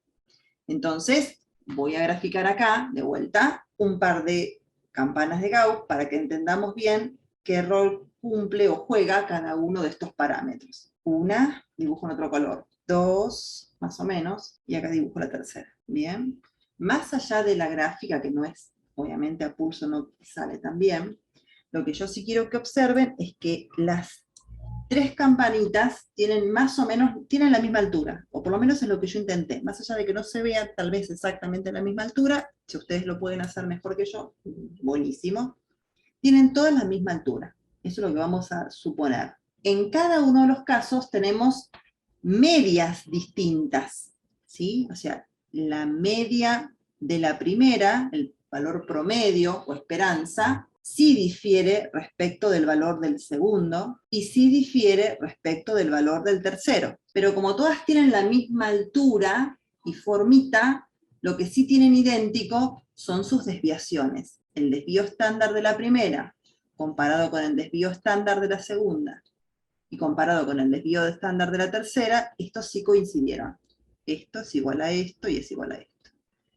Entonces, voy a graficar acá, de vuelta, un par de campanas de Gauss para que entendamos bien qué rol cumple o juega cada uno de estos parámetros. Una, dibujo en otro color. Dos, más o menos, y acá dibujo la tercera. Bien. Más allá de la gráfica, que no es, obviamente a pulso no sale tan bien, lo que yo sí quiero que observen es que las tres campanitas tienen más o menos, tienen la misma altura, o por lo menos es lo que yo intenté, más allá de que no se vea tal vez exactamente la misma altura, si ustedes lo pueden hacer mejor que yo, buenísimo, tienen todas la misma altura, eso es lo que vamos a suponer. En cada uno de los casos tenemos medias distintas, ¿sí? O sea, la media de la primera, el valor promedio o esperanza, sí difiere respecto del valor del segundo y sí difiere respecto del valor del tercero. Pero como todas tienen la misma altura y formita, lo que sí tienen idéntico son sus desviaciones. El desvío estándar de la primera comparado con el desvío estándar de la segunda y comparado con el desvío estándar de la tercera, estos sí coincidieron. Esto es igual a esto y es igual a esto.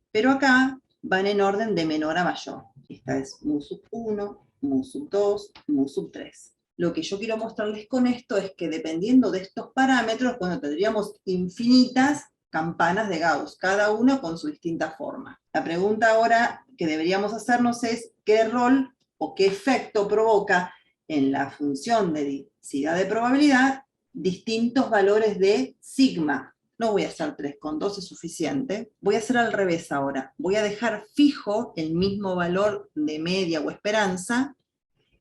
Pero acá van en orden de menor a mayor. Esta es mu sub 1, mu sub 2, mu sub 3. Lo que yo quiero mostrarles con esto es que dependiendo de estos parámetros, bueno, tendríamos infinitas campanas de Gauss, cada una con su distinta forma. La pregunta ahora que deberíamos hacernos es qué rol o qué efecto provoca en la función de densidad de probabilidad distintos valores de sigma. No voy a hacer 3, con 2 es suficiente. Voy a hacer al revés ahora. Voy a dejar fijo el mismo valor de media o esperanza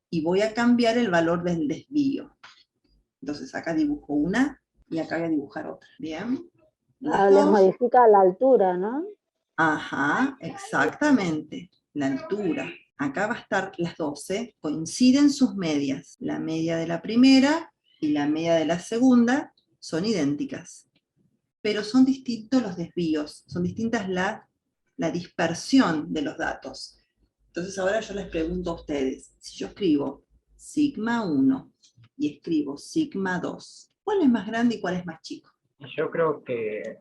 y voy a cambiar el valor del desvío. Entonces acá dibujo una y acá voy a dibujar otra. Bien. Les modifica la altura, ¿no? Ajá, exactamente. La altura. Acá va a estar las 12, coinciden sus medias. La media de la primera y la media de la segunda son idénticas. Pero son distintos los desvíos, son distintas la dispersión de los datos. Entonces ahora yo les pregunto a ustedes, si yo escribo sigma 1 y escribo sigma 2, ¿cuál es más grande y cuál es más chico? Yo creo que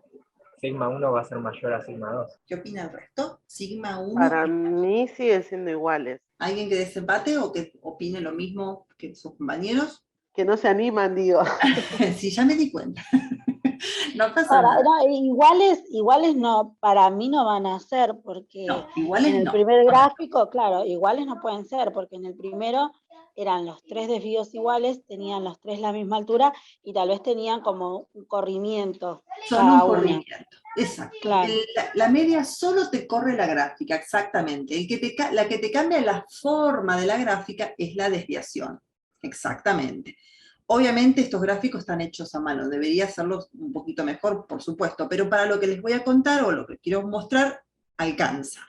sigma 1 va a ser mayor a sigma 2. ¿Qué opina el resto? Sigma 1. Para mí siguen siendo iguales. ¿Alguien que desempate o que opine lo mismo que sus compañeros? Que no se animan, digo. Sí, ya me di cuenta. No pasa nada. No, iguales no, para mí no van a ser, porque No, iguales en el no. primer gráfico, claro, iguales no pueden ser, porque en el primero eran los tres desvíos iguales, tenían los tres la misma altura, y tal vez tenían como un corrimiento. Son cada un uno. corrimiento. Exacto. Claro. La media solo te corre la gráfica, exactamente. La que te cambia la forma de la gráfica es la desviación. Exactamente. Obviamente estos gráficos están hechos a mano, debería hacerlos un poquito mejor, por supuesto, pero para lo que les voy a contar o lo que quiero mostrar, alcanza.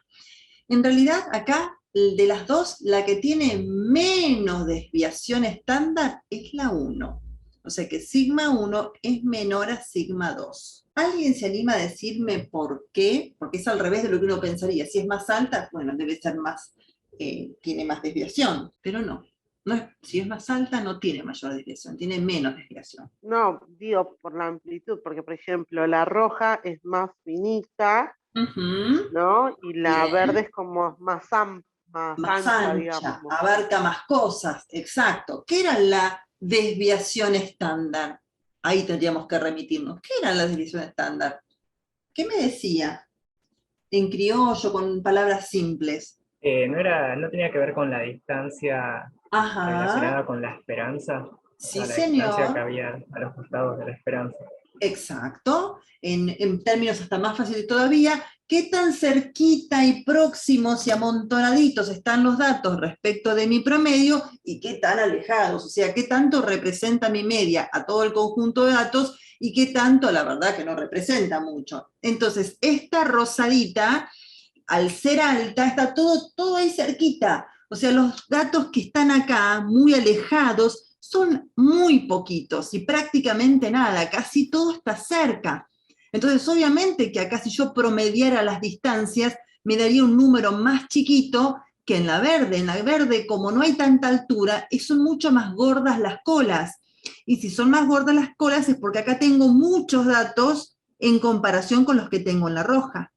En realidad acá, de las dos, la que tiene menos desviación estándar es la 1. O sea que sigma 1 es menor a sigma 2. ¿Alguien se anima a decirme por qué? Porque es al revés de lo que uno pensaría. Si es más alta, bueno, debe ser más, tiene más desviación, pero no. No es, si es más alta, no tiene mayor desviación, tiene menos desviación. No, digo por la amplitud, porque por ejemplo la roja es más finita, ¿no? Y la Bien. verde es como más ancha, digamos. Abarca más cosas, exacto. ¿Qué era la desviación estándar? Ahí tendríamos que remitirnos. ¿Qué era la desviación estándar? ¿Qué me decía? En criollo, con palabras simples. No tenía que ver con la distancia relacionada con la esperanza. Sí, la señor. Distancia que había a los costados de la esperanza. Exacto. En términos hasta más fáciles todavía, ¿qué tan cerquita y próximos y amontonaditos están los datos respecto de mi promedio y qué tan alejados? O sea, ¿qué tanto representa mi media a todo el conjunto de datos y qué tanto, la verdad, que no representa mucho? Entonces, esta rosadita, al ser alta, está todo ahí cerquita. O sea, los datos que están acá, muy alejados, son muy poquitos y prácticamente nada, casi todo está cerca. Entonces, obviamente que acá si yo promediara las distancias, me daría un número más chiquito que en la verde. En la verde, como no hay tanta altura, son mucho más gordas las colas. Y si son más gordas las colas es porque acá tengo muchos datos en comparación con los que tengo en la roja.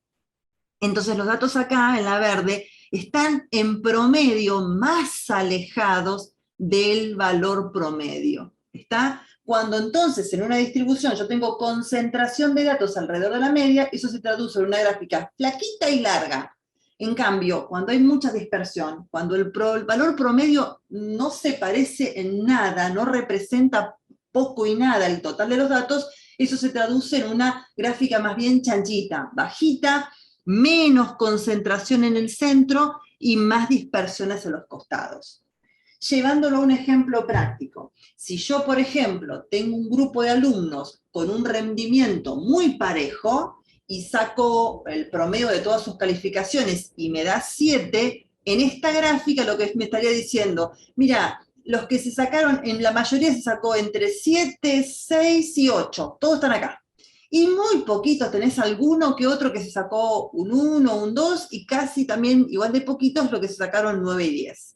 Entonces los datos acá, en la verde, están en promedio más alejados del valor promedio. ¿Está? Cuando entonces en una distribución yo tengo concentración de datos alrededor de la media, eso se traduce en una gráfica flaquita y larga. En cambio, cuando hay mucha dispersión, cuando el valor promedio no se parece en nada, no representa poco y nada el total de los datos, eso se traduce en una gráfica más bien chanchita, bajita, menos concentración en el centro y más dispersión hacia los costados. Llevándolo a un ejemplo práctico, si yo, por ejemplo, tengo un grupo de alumnos con un rendimiento muy parejo y saco el promedio de todas sus calificaciones y me da 7, en esta gráfica lo que me estaría diciendo, mira, los que se sacaron, en la mayoría se sacó entre 7, 6 y 8, todos están acá. Y muy poquitos, tenés alguno que otro que se sacó un 1, un 2, y casi también, igual de poquitos, lo que se sacaron 9 y 10.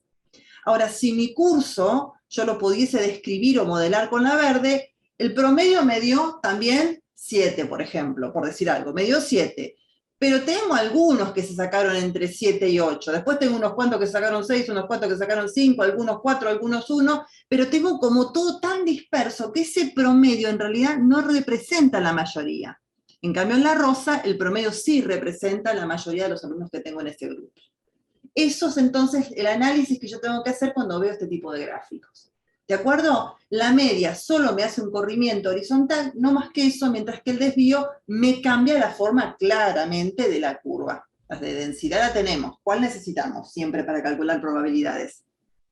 Ahora, si mi curso yo lo pudiese describir o modelar con la verde, el promedio me dio también 7, por ejemplo, por decir algo, me dio 7. Pero tengo algunos que se sacaron entre 7 y 8. Después tengo unos cuantos que sacaron 6, unos cuantos que sacaron 5, algunos 4, algunos 1, pero tengo como todo tan disperso que ese promedio en realidad no representa la mayoría. En cambio, en la rosa, el promedio sí representa la mayoría de los alumnos que tengo en ese grupo. Eso es entonces el análisis que yo tengo que hacer cuando veo este tipo de gráficos. ¿De acuerdo? La media solo me hace un corrimiento horizontal, no más que eso, mientras que el desvío me cambia la forma claramente de la curva. La de densidad la tenemos. ¿Cuál necesitamos siempre para calcular probabilidades?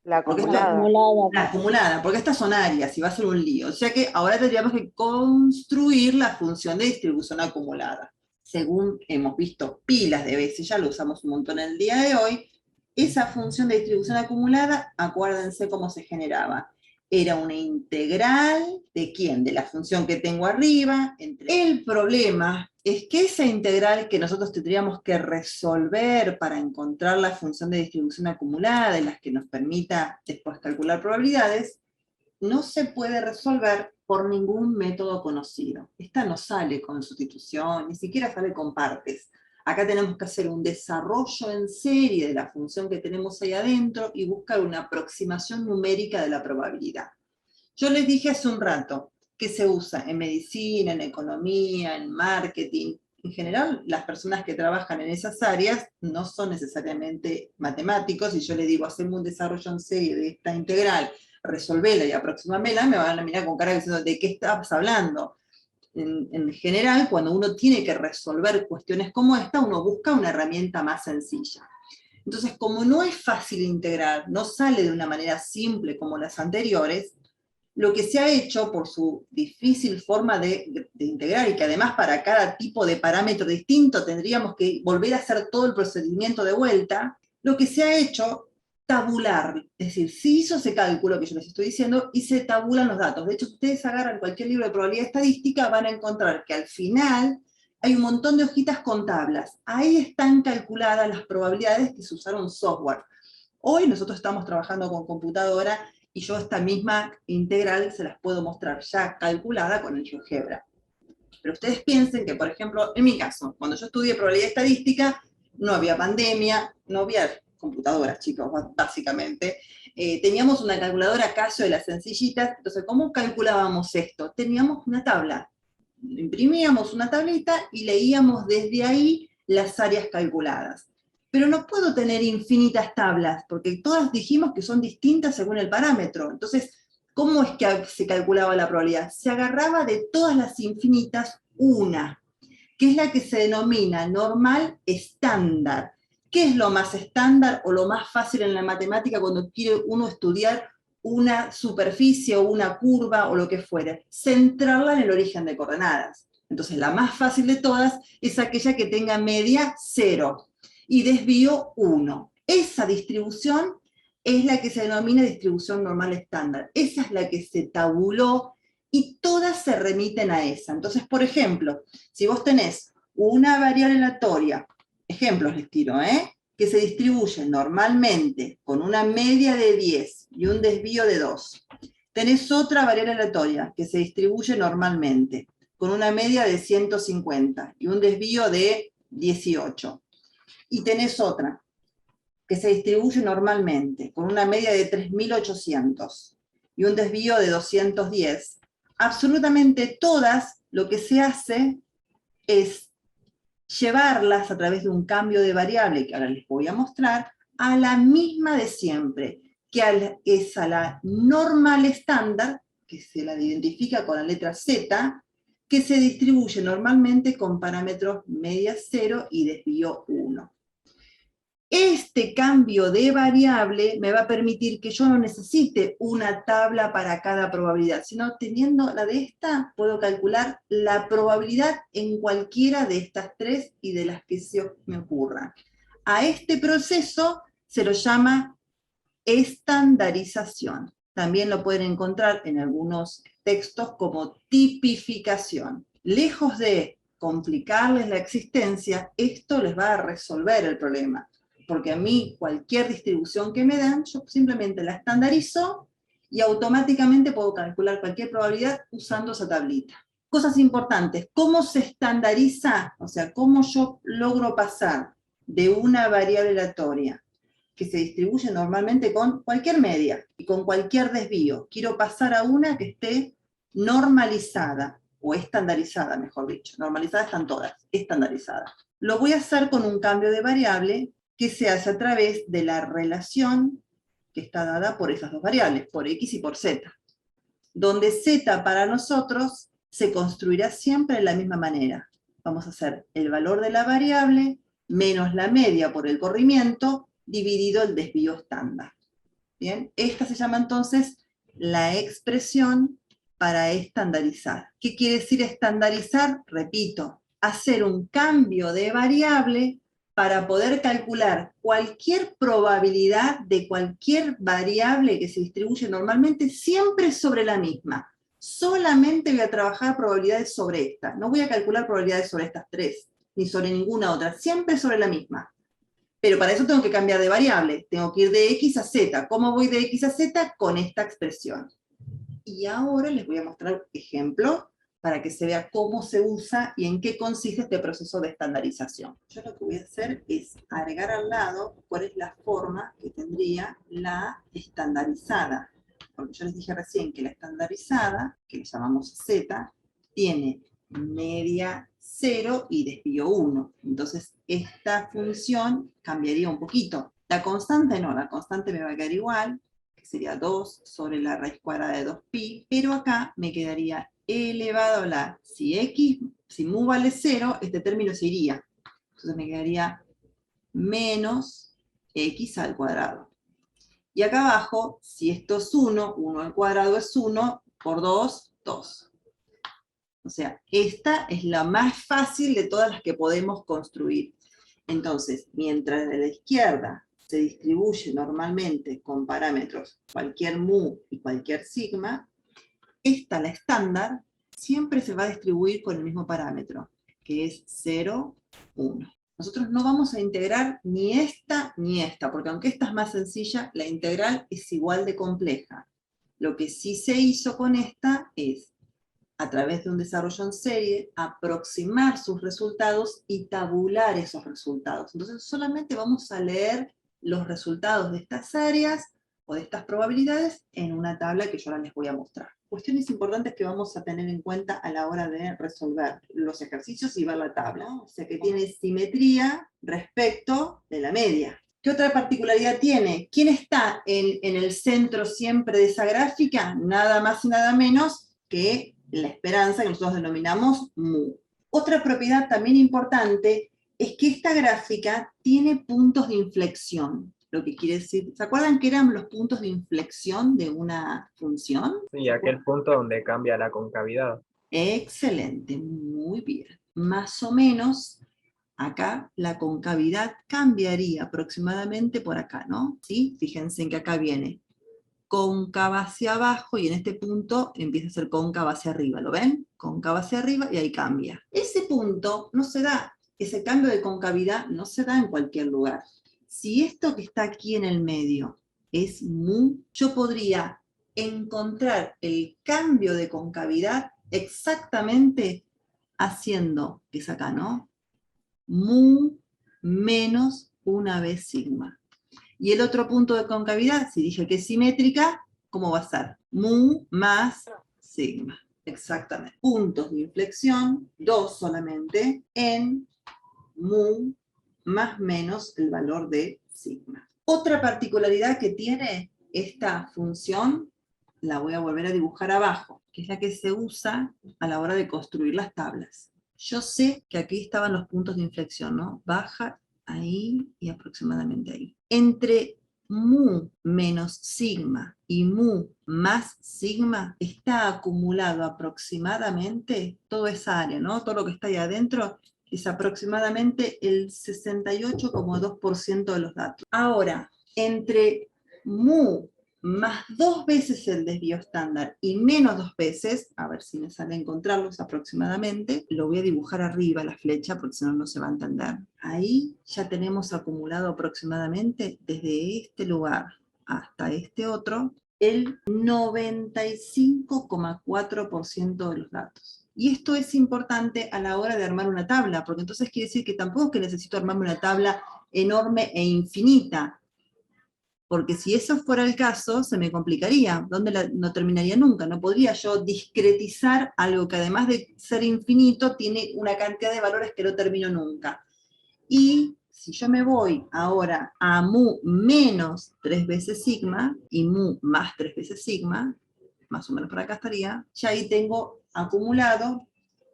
La acumulada. La acumulada, porque estas son áreas y va a ser un lío. O sea que ahora tendríamos que construir la función de distribución acumulada. Según hemos visto pilas de veces, ya lo usamos un montón en el día de hoy, esa función de distribución acumulada, acuérdense cómo se generaba. Era una integral, ¿de quién? De la función que tengo arriba. El problema es que esa integral que nosotros tendríamos que resolver para encontrar la función de distribución acumulada, de las que nos permita después calcular probabilidades, no se puede resolver por ningún método conocido. Esta no sale con sustitución, ni siquiera sale con partes. Acá tenemos que hacer un desarrollo en serie de la función que tenemos ahí adentro y buscar una aproximación numérica de la probabilidad. Yo les dije hace un rato que se usa en medicina, en economía, en marketing. En general, las personas que trabajan en esas áreas no son necesariamente matemáticos, y yo les digo, hacemos un desarrollo en serie de esta integral, resolvela y aproximamela, me van a mirar con cara diciendo, ¿de qué estás hablando? En general, cuando uno tiene que resolver cuestiones como esta, uno busca una herramienta más sencilla. Entonces, como no es fácil integrar, no sale de una manera simple como las anteriores, lo que se ha hecho por su difícil forma de integrar, y que además para cada tipo de parámetro distinto tendríamos que volver a hacer todo el procedimiento de vuelta, lo que se ha hecho tabular, es decir, se hizo ese cálculo que yo les estoy diciendo y se tabulan los datos. De hecho, si ustedes agarran cualquier libro de probabilidad estadística, van a encontrar que al final hay un montón de hojitas con tablas. Ahí están calculadas las probabilidades que se usaron software. Hoy nosotros estamos trabajando con computadora y yo esta misma integral se las puedo mostrar ya calculada con el GeoGebra. Pero ustedes piensen que, por ejemplo, en mi caso, cuando yo estudié probabilidad estadística, no había pandemia, no había computadoras, chicos, básicamente. Teníamos una calculadora Casio de las sencillitas. Entonces, ¿cómo calculábamos esto? Teníamos una tabla. Imprimíamos una tablita y leíamos desde ahí las áreas calculadas. Pero no puedo tener infinitas tablas, porque todas dijimos que son distintas según el parámetro. Entonces, ¿cómo es que se calculaba la probabilidad? Se agarraba de todas las infinitas una, que es la que se denomina normal estándar. ¿Qué es lo más estándar o lo más fácil en la matemática cuando quiere uno estudiar una superficie o una curva o lo que fuere? Centrarla en el origen de coordenadas. Entonces la más fácil de todas es aquella que tenga media 0 y desvío 1. Esa distribución es la que se denomina distribución normal estándar. Esa es la que se tabuló y todas se remiten a esa. Entonces, por ejemplo, si vos tenés una variable aleatoria ejemplos les tiro, que se distribuyen normalmente con una media de 10 y un desvío de 2. Tenés otra variable aleatoria que se distribuye normalmente con una media de 150 y un desvío de 18. Y tenés otra que se distribuye normalmente con una media de 3.800 y un desvío de 210. Absolutamente todas, lo que se hace es llevarlas a través de un cambio de variable, que ahora les voy a mostrar, a la misma de siempre, que es a la normal estándar, que se la identifica con la letra Z, que se distribuye normalmente con parámetros media 0 y desvío 1. Este cambio de variable me va a permitir que yo no necesite una tabla para cada probabilidad, sino teniendo la de esta, puedo calcular la probabilidad en cualquiera de estas tres y de las que se me ocurran. A este proceso se lo llama estandarización. También lo pueden encontrar en algunos textos como tipificación. Lejos de complicarles la existencia, esto les va a resolver el problema. Porque a mí cualquier distribución que me dan, yo simplemente la estandarizo y automáticamente puedo calcular cualquier probabilidad usando esa tablita. Cosas importantes, ¿cómo se estandariza? O sea, ¿cómo yo logro pasar de una variable aleatoria que se distribuye normalmente con cualquier media y con cualquier desvío? Quiero pasar a una que esté normalizada, o estandarizada, mejor dicho. Normalizadas están todas, estandarizadas. Lo voy a hacer con un cambio de variable que se hace a través de la relación que está dada por esas dos variables, por x y por z, donde z para nosotros se construirá siempre de la misma manera. Vamos a hacer el valor de la variable menos la media por el corrimiento dividido el desvío estándar. ¿Bien? Esta se llama entonces la expresión para estandarizar. ¿Qué quiere decir estandarizar? Repito, hacer un cambio de variable para poder calcular cualquier probabilidad de cualquier variable que se distribuye normalmente, siempre sobre la misma. Solamente voy a trabajar probabilidades sobre esta. No voy a calcular probabilidades sobre estas tres, ni sobre ninguna otra, siempre sobre la misma. Pero para eso tengo que cambiar de variable. Tengo que ir de x a z. ¿Cómo voy de x a z? Con esta expresión. Y ahora les voy a mostrar ejemplo para que se vea cómo se usa y en qué consiste este proceso de estandarización. Yo lo que voy a hacer es agregar al lado cuál es la forma que tendría la estandarizada. Porque yo les dije recién que la estandarizada, que le llamamos z, tiene media 0 y desvío 1. Entonces esta función cambiaría un poquito. La constante no, la constante me va a quedar igual, que sería 2 sobre la raíz cuadrada de 2pi, pero acá me quedaría elevado a la, si mu vale 0, este término se iría. Entonces me quedaría menos x al cuadrado. Y acá abajo, si esto es 1, 1 al cuadrado es 1, por 2, 2. O sea, esta es la más fácil de todas las que podemos construir. Entonces, mientras de la izquierda se distribuye normalmente con parámetros cualquier mu y cualquier sigma, esta, la estándar, siempre se va a distribuir con el mismo parámetro, que es 0, 1. Nosotros no vamos a integrar ni esta, porque aunque esta es más sencilla, la integral es igual de compleja. Lo que sí se hizo con esta es, a través de un desarrollo en serie, aproximar sus resultados y tabular esos resultados. Entonces solamente vamos a leer los resultados de estas áreas o de estas probabilidades en una tabla que yo ahora les voy a mostrar. Cuestiones importantes que vamos a tener en cuenta a la hora de resolver los ejercicios y ver la tabla. O sea que tiene simetría respecto de la media. ¿Qué otra particularidad tiene? ¿Quién está en el centro siempre de esa gráfica? Nada más y nada menos que la esperanza, que nosotros denominamos mu. Otra propiedad también importante es que esta gráfica tiene puntos de inflexión. Lo que quiere decir, ¿se acuerdan que eran los puntos de inflexión de una función? Sí, aquel punto donde cambia la concavidad. Excelente, muy bien. Más o menos, acá la concavidad cambiaría aproximadamente por acá, ¿no? ¿Sí? Fíjense en que acá viene cóncava hacia abajo, y en este punto empieza a ser cóncava hacia arriba, ¿lo ven? Cóncava hacia arriba, y ahí cambia. Ese punto no se da ese cambio de concavidad no se da en cualquier lugar. Si esto que está aquí en el medio es mu, yo podría encontrar el cambio de concavidad exactamente haciendo, que es acá, ¿no? Mu menos una vez sigma. Y el otro punto de concavidad, si dije que es simétrica, ¿cómo va a ser? Mu más sigma. Exactamente. Puntos de inflexión, 2 solamente, en mu más menos el valor de sigma. Otra particularidad que tiene esta función, la voy a volver a dibujar abajo, que es la que se usa a la hora de construir las tablas. Yo sé que aquí estaban los puntos de inflexión, ¿no? Baja ahí y aproximadamente ahí. Entre mu menos sigma y mu más sigma está acumulado aproximadamente toda esa área, ¿no? Todo lo que está ahí adentro es aproximadamente el 68,2% de los datos. Ahora, entre mu más 2 veces el desvío estándar y menos 2 veces, a ver si me sale a encontrarlos aproximadamente, lo voy a dibujar arriba la flecha porque si no no se va a entender. Ahí ya tenemos acumulado aproximadamente desde este lugar hasta este otro el 95,4% de los datos. Y esto es importante a la hora de armar una tabla, porque entonces quiere decir que tampoco es que necesito armarme una tabla enorme e infinita, porque si eso fuera el caso, se me complicaría, no terminaría nunca, no podría yo discretizar algo que además de ser infinito, tiene una cantidad de valores que no termino nunca. Y si yo me voy ahora a mu menos 3 veces sigma, y mu más 3 veces sigma, más o menos por acá estaría, ya ahí tengo acumulado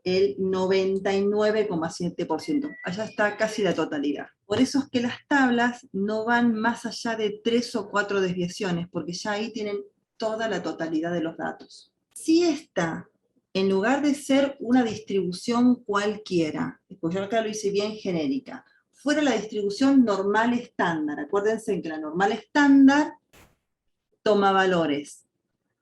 el 99,7%. Allá está casi la totalidad. Por eso es que las tablas no van más allá de 3 o 4 desviaciones, porque ya ahí tienen toda la totalidad de los datos. Si esta, en lugar de ser una distribución cualquiera, pues yo acá lo hice bien genérica, fuera la distribución normal estándar, acuérdense que la normal estándar toma valores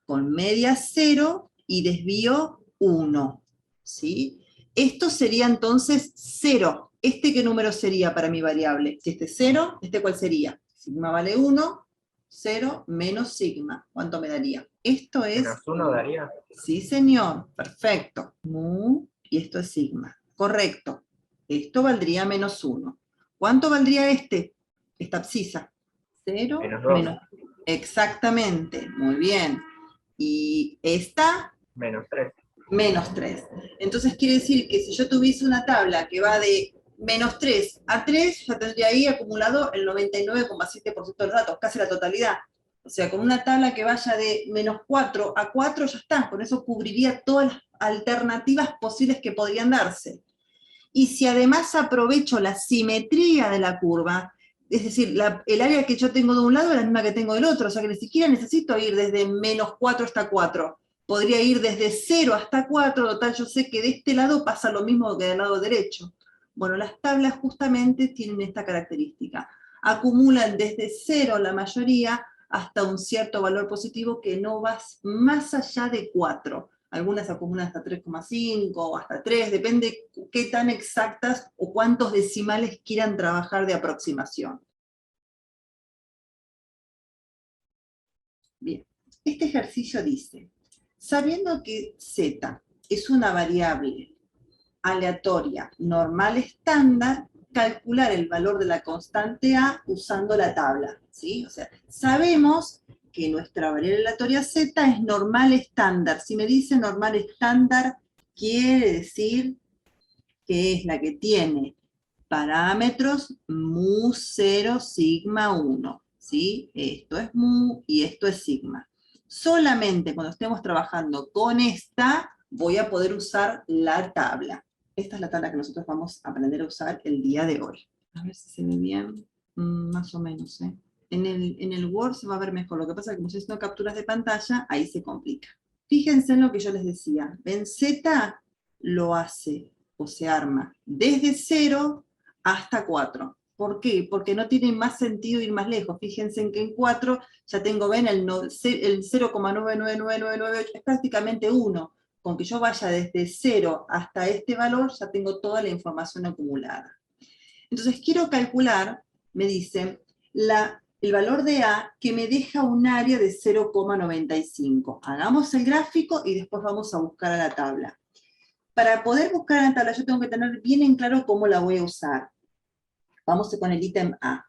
con media 0 y desvío 1. ¿Sí? Esto sería entonces 0. ¿Qué número sería para mi variable? Si este es 0, ¿cuál sería? Sigma vale 1, 0 menos sigma. ¿Cuánto me daría? Esto es... ¿Menos 1 daría? Sí, señor. Perfecto. Mu, y esto es sigma. Correcto. Esto valdría menos 1. ¿Cuánto valdría esta abscisa? 0 menos... Exactamente. Muy bien. Y esta... Menos 3. Menos 3. Entonces quiere decir que si yo tuviese una tabla que va de menos 3 a 3, ya tendría ahí acumulado el 99,7% de los datos, casi la totalidad. O sea, con una tabla que vaya de menos 4 a 4 ya está, con eso cubriría todas las alternativas posibles que podrían darse. Y si además aprovecho la simetría de la curva, es decir, el área que yo tengo de un lado es la misma que tengo del otro, o sea que ni siquiera necesito ir desde menos 4 hasta 4. Podría ir desde 0 hasta 4, total yo sé que de este lado pasa lo mismo que del lado derecho. Bueno, las tablas justamente tienen esta característica. Acumulan desde 0 la mayoría hasta un cierto valor positivo que no va más allá de 4. Algunas acumulan hasta 3,5 o hasta 3, depende qué tan exactas o cuántos decimales quieran trabajar de aproximación. Bien, este ejercicio dice, sabiendo que z es una variable aleatoria normal estándar, calcular el valor de la constante a usando la tabla, ¿sí? O sea, sabemos que nuestra variable aleatoria z es normal estándar. Si me dice normal estándar, quiere decir que es la que tiene parámetros mu 0, sigma 1, ¿sí? Esto es mu y esto es sigma. Solamente cuando estemos trabajando con esta, voy a poder usar la tabla. Esta es la tabla que nosotros vamos a aprender a usar el día de hoy. A ver si se ve bien, más o menos, ¿eh? En el Word se va a ver mejor. Lo que pasa es que como estoy haciendo capturas de pantalla, ahí se complica. Fíjense en lo que yo les decía. En Z lo hace o se arma desde 0 hasta 4. ¿Por qué? Porque no tiene más sentido ir más lejos. Fíjense en que en 4 ya tengo, ven, el 0,99998 es prácticamente 1. con que yo vaya desde 0 hasta este valor, ya tengo toda la información acumulada. Entonces quiero calcular, me dice, el valor de A que me deja un área de 0,95. Hagamos el gráfico y después vamos a buscar a la tabla. Para poder buscar a la tabla yo tengo que tener bien en claro cómo la voy a usar. Vamos con el ítem A.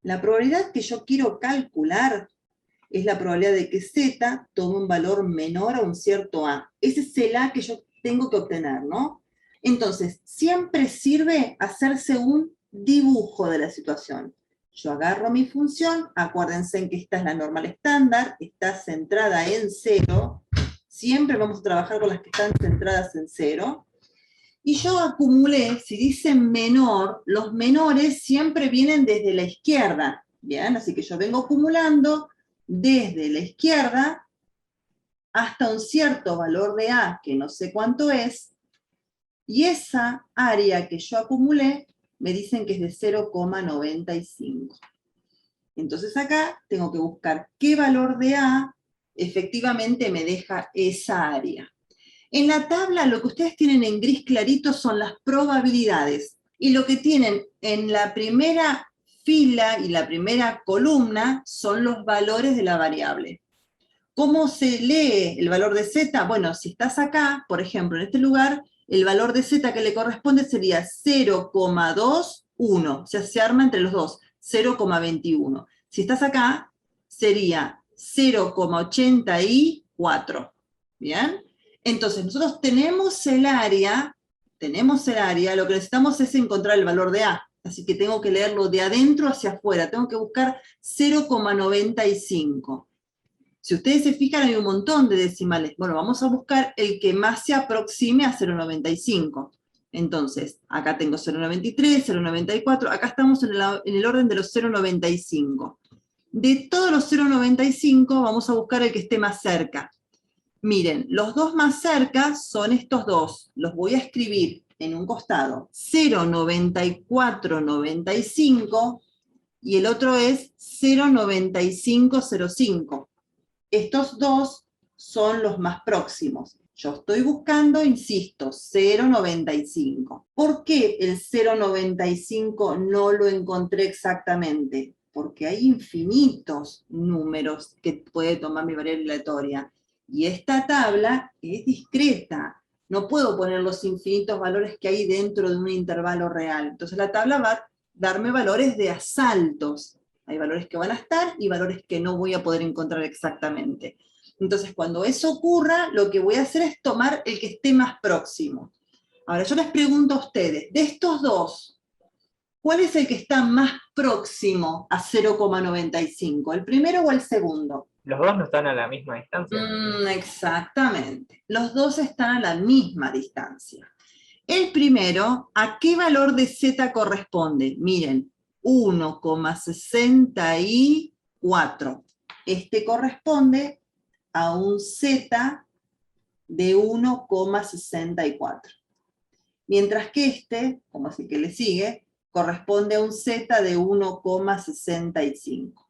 La probabilidad que yo quiero calcular es la probabilidad de que Z tome un valor menor a un cierto A. Ese es el A que yo tengo que obtener, ¿no? Entonces, siempre sirve hacerse un dibujo de la situación. Yo agarro mi función, acuérdense en que esta es la normal estándar, está centrada en 0, siempre vamos a trabajar con las que están centradas en 0, y yo acumulé, si dice menor, los menores siempre vienen desde la izquierda, ¿bien? Así que yo vengo acumulando desde la izquierda hasta un cierto valor de A, que no sé cuánto es, y esa área que yo acumulé, me dicen que es de 0,95. Entonces acá tengo que buscar qué valor de A efectivamente me deja esa área. En la tabla lo que ustedes tienen en gris clarito son las probabilidades, y lo que tienen en la primera fila y la primera columna son los valores de la variable. ¿Cómo se lee el valor de Z? Bueno, si estás acá, por ejemplo, en este lugar, el valor de Z que le corresponde sería 0,21, o sea, se arma entre los dos, 0,21. Si estás acá, sería 0,84, ¿bien? Entonces, nosotros tenemos el área, lo que necesitamos es encontrar el valor de A, así que tengo que leerlo de adentro hacia afuera, tengo que buscar 0,95. Si ustedes se fijan, hay un montón de decimales. Bueno, vamos a buscar el que más se aproxime a 0,95. Entonces, acá tengo 0,93, 0,94, acá estamos en el orden de los 0,95. De todos los 0,95 vamos a buscar el que esté más cerca. Miren, los dos más cerca son estos dos. Los voy a escribir en un costado. 0,9495 y el otro es 0,9505. Estos dos son los más próximos. Yo estoy buscando, insisto, 0,95. ¿Por qué el 0,95 no lo encontré exactamente? Porque hay infinitos números que puede tomar mi variable aleatoria. Y esta tabla es discreta. No puedo poner los infinitos valores que hay dentro de un intervalo real. Entonces la tabla va a darme valores de asaltos. Hay valores que van a estar y valores que no voy a poder encontrar exactamente. Entonces, cuando eso ocurra, lo que voy a hacer es tomar el que esté más próximo. Ahora, yo les pregunto a ustedes, de estos dos, ¿cuál es el que está más próximo a 0,95? ¿El primero o el segundo? Los dos no están a la misma distancia. Exactamente. Los dos están a la misma distancia. El primero, ¿a qué valor de Z corresponde? Miren, 1,64. Este corresponde a un Z de 1,64. Mientras que este, como es el que le sigue, corresponde a un Z de 1,65.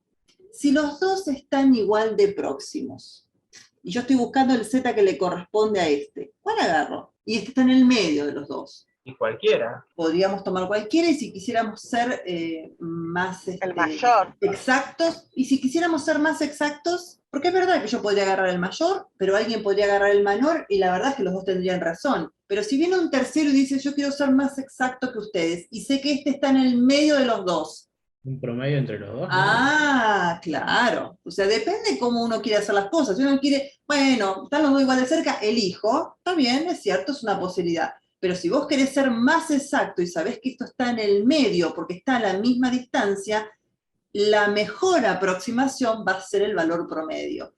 Si los dos están igual de próximos, y yo estoy buscando el Z que le corresponde a este, ¿cuál agarro? Y este está en el medio de los dos. Y cualquiera. Podríamos tomar cualquiera, y si quisiéramos ser más el mayor. Exactos, y si quisiéramos ser más exactos, porque es verdad que yo podría agarrar el mayor, pero alguien podría agarrar el menor, y la verdad es que los dos tendrían razón. Pero si viene un tercero y dice, yo quiero ser más exacto que ustedes, y sé que este está en el medio de los dos. Un promedio entre los dos. Ah, claro. O sea, depende cómo uno quiere hacer las cosas. Si uno quiere, bueno, están los dos igual de cerca, elijo. Está bien, es cierto, es una posibilidad. Pero si vos querés ser más exacto y sabés que esto está en el medio porque está a la misma distancia, la mejor aproximación va a ser el valor promedio.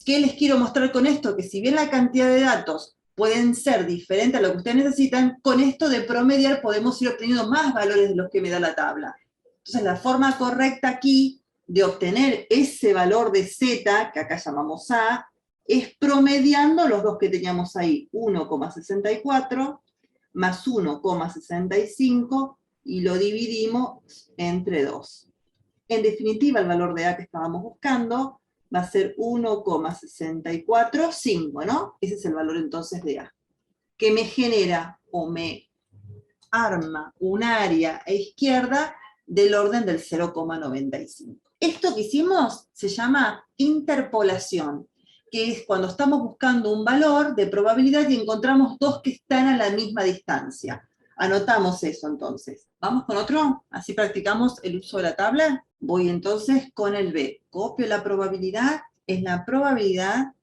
¿Qué les quiero mostrar con esto? Que si bien la cantidad de datos pueden ser diferentes a lo que ustedes necesitan, con esto de promediar podemos ir obteniendo más valores de los que me da la tabla. Entonces la forma correcta aquí de obtener ese valor de Z, que acá llamamos A, es promediando los dos que teníamos ahí, 1,64 más 1,65, y lo dividimos entre 2. En definitiva, el valor de A que estábamos buscando va a ser 1,645, ¿no? Ese es el valor entonces de A. Que me genera o me arma un área a izquierda del orden del 0,95. Esto que hicimos se llama interpolación, que es cuando estamos buscando un valor de probabilidad y encontramos dos que están a la misma distancia. Anotamos eso entonces. ¿Vamos con otro? Así practicamos el uso de la tabla. Voy entonces con el B. Copio la probabilidad. Es la probabilidad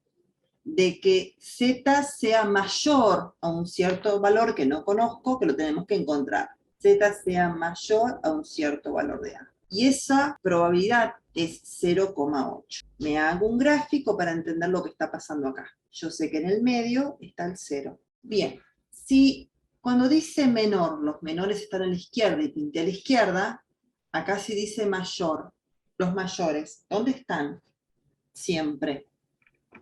de que Z sea mayor a un cierto valor que no conozco, que lo tenemos que encontrar. Z sea mayor a un cierto valor de A. Y esa probabilidad es 0,8. Me hago un gráfico para entender lo que está pasando acá. Yo sé que en el medio está el 0. Bien, si cuando dice menor, los menores están a la izquierda y pinté a la izquierda, acá sí dice mayor. Los mayores, ¿dónde están? Siempre.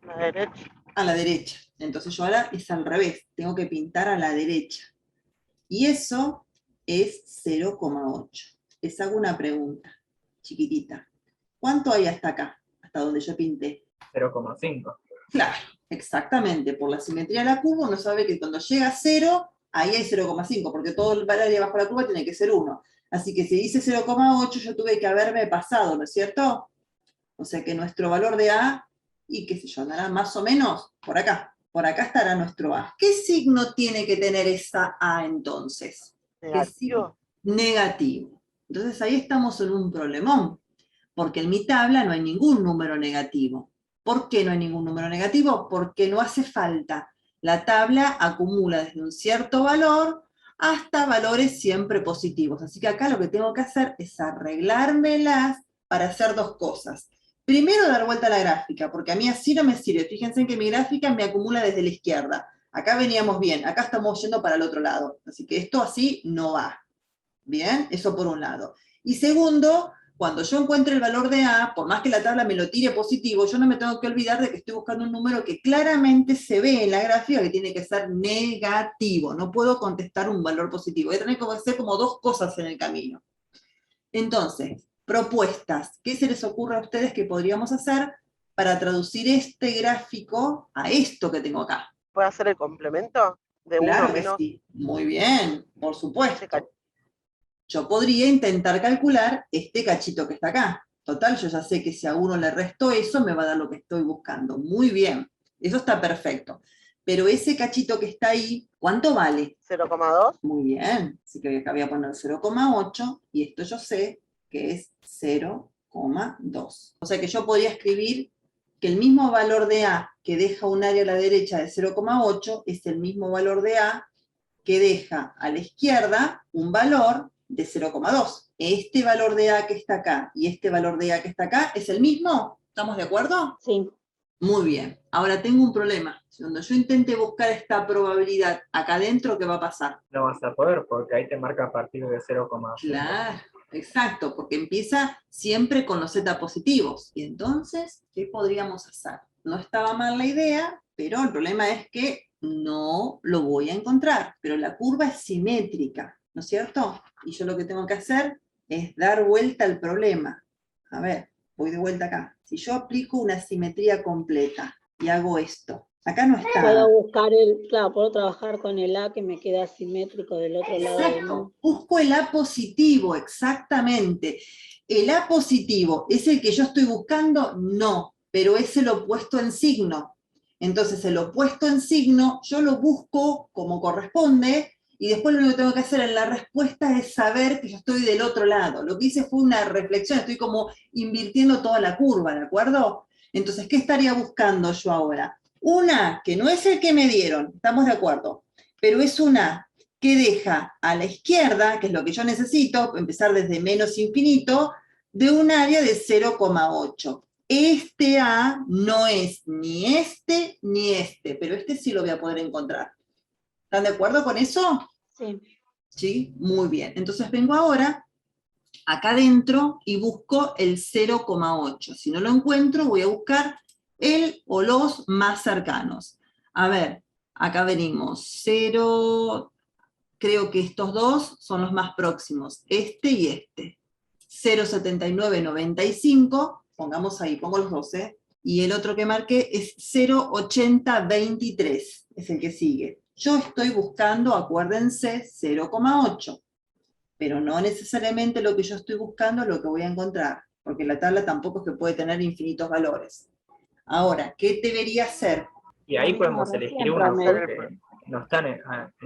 A la derecha. A la derecha. Entonces yo ahora es al revés, tengo que pintar a la derecha. Y eso es 0,8. Les hago una pregunta, chiquitita. ¿Cuánto hay hasta acá? Hasta donde yo pinté. 0,5. Claro, exactamente. Por la simetría de la curva uno sabe que cuando llega a 0, ahí hay 0,5, porque todo el valor de abajo de la curva tiene que ser 1. Así que si dice 0,8, yo tuve que haberme pasado, ¿no es cierto? O sea que nuestro valor de A, y qué sé yo, andará más o menos por acá. Por acá estará nuestro A. ¿Qué signo tiene que tener esa A entonces? Negativo. Negativo. Entonces ahí estamos en un problemón, porque en mi tabla no hay ningún número negativo. ¿Por qué no hay ningún número negativo? Porque no hace falta. La tabla acumula desde un cierto valor hasta valores siempre positivos. Así que acá lo que tengo que hacer es arreglármelas para hacer dos cosas. Primero, dar vuelta a la gráfica, porque a mí así no me sirve. Fíjense que mi gráfica me acumula desde la izquierda. Acá veníamos bien, acá estamos yendo para el otro lado. Así que esto así no va. Bien, eso por un lado. Y segundo, cuando yo encuentre el valor de A, por más que la tabla me lo tire positivo, yo no me tengo que olvidar de que estoy buscando un número que claramente se ve en la gráfica que tiene que ser negativo. No puedo contestar un valor positivo. Voy a tener que hacer como dos cosas en el camino. Entonces, propuestas. ¿Qué se les ocurre a ustedes que podríamos hacer para traducir este gráfico a esto que tengo acá? ¿Puede hacer el complemento? De Claro uno que menos. sí. Muy bien, por supuesto. Yo podría intentar calcular este cachito que está acá. Total, yo ya sé que si a uno le resto eso, me va a dar lo que estoy buscando. Muy bien, eso está perfecto. Pero ese cachito que está ahí, ¿cuánto vale? 0,2. Muy bien, así que acá voy a poner 0,8, y esto yo sé que es 0,2. O sea que yo podría escribir que el mismo valor de A que deja un área a la derecha de 0,8 es el mismo valor de A que deja a la izquierda un valor de 0,2. Este valor de A que está acá y este valor de A que está acá es el mismo. ¿Estamos de acuerdo? Sí. Muy bien. Ahora tengo un problema. Cuando yo intente buscar esta probabilidad acá adentro, ¿qué va a pasar? No vas a poder, porque ahí te marca a partir de 0,5. Claro, exacto, porque empieza siempre con los z positivos. Y entonces, ¿qué podríamos hacer? No estaba mal la idea, pero el problema es que no lo voy a encontrar. Pero la curva es simétrica, ¿no es cierto? Y yo lo que tengo que hacer es dar vuelta al problema. A ver, voy de vuelta acá. Si yo aplico una simetría completa y hago esto, acá no está. Puedo buscar claro, puedo trabajar con el A que me queda simétrico del otro lado. Exacto, busco el A positivo, exactamente. ¿El A positivo es el que yo estoy buscando? No, pero es el opuesto en signo. Entonces el opuesto en signo yo lo busco como corresponde, y después lo único que tengo que hacer en la respuesta es saber que yo estoy del otro lado. Lo que hice fue una reflexión, estoy como invirtiendo toda la curva, ¿de acuerdo? Entonces, ¿qué estaría buscando yo ahora? Una que no es el que me dieron, estamos de acuerdo, pero es una que deja a la izquierda, que es lo que yo necesito, empezar desde menos infinito, de un área de 0,8. Este A no es ni este, pero este sí lo voy a poder encontrar. ¿Están de acuerdo con eso? Sí. Sí, muy bien. Entonces vengo ahora acá adentro y busco el 0,8. Si no lo encuentro, voy a buscar el o los más cercanos. A ver, acá venimos 0, creo que estos dos son los más próximos, este y este. 0,7995, pongamos ahí, pongo los dos, y el otro que marqué es 0,8023, es el que sigue. Yo estoy buscando, acuérdense, 0,8, pero no necesariamente lo que yo estoy buscando es lo que voy a encontrar, porque la tabla tampoco es que puede tener infinitos valores. Ahora, ¿qué debería ser? Y ahí podemos elegir uno, porque no están en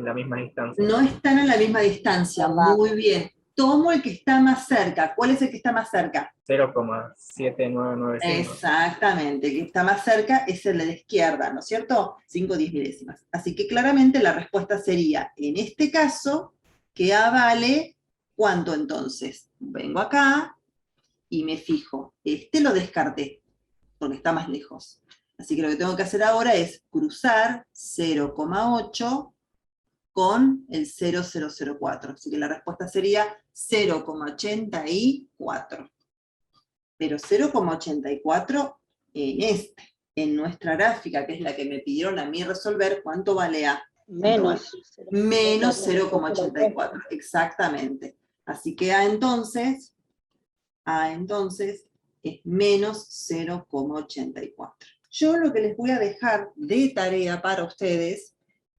la misma distancia. No están en la misma distancia, muy bien. Tomo el que está más cerca. ¿Cuál es el que está más cerca? 0,7995. Exactamente, el que está más cerca es el de la izquierda, ¿no es cierto? 5/10 milésimas. Así que claramente la respuesta sería, en este caso, que A vale, ¿cuánto entonces? Vengo acá y me fijo. Este lo descarté, porque está más lejos. Así que lo que tengo que hacer ahora es cruzar 0,8 con el 0,004. Así que la respuesta sería 0,84. Pero 0,84 en nuestra gráfica, que es la que me pidieron a mí resolver, ¿cuánto vale A? Menos 0,84, exactamente. Así que A entonces es menos 0,84. Yo lo que les voy a dejar de tarea para ustedes,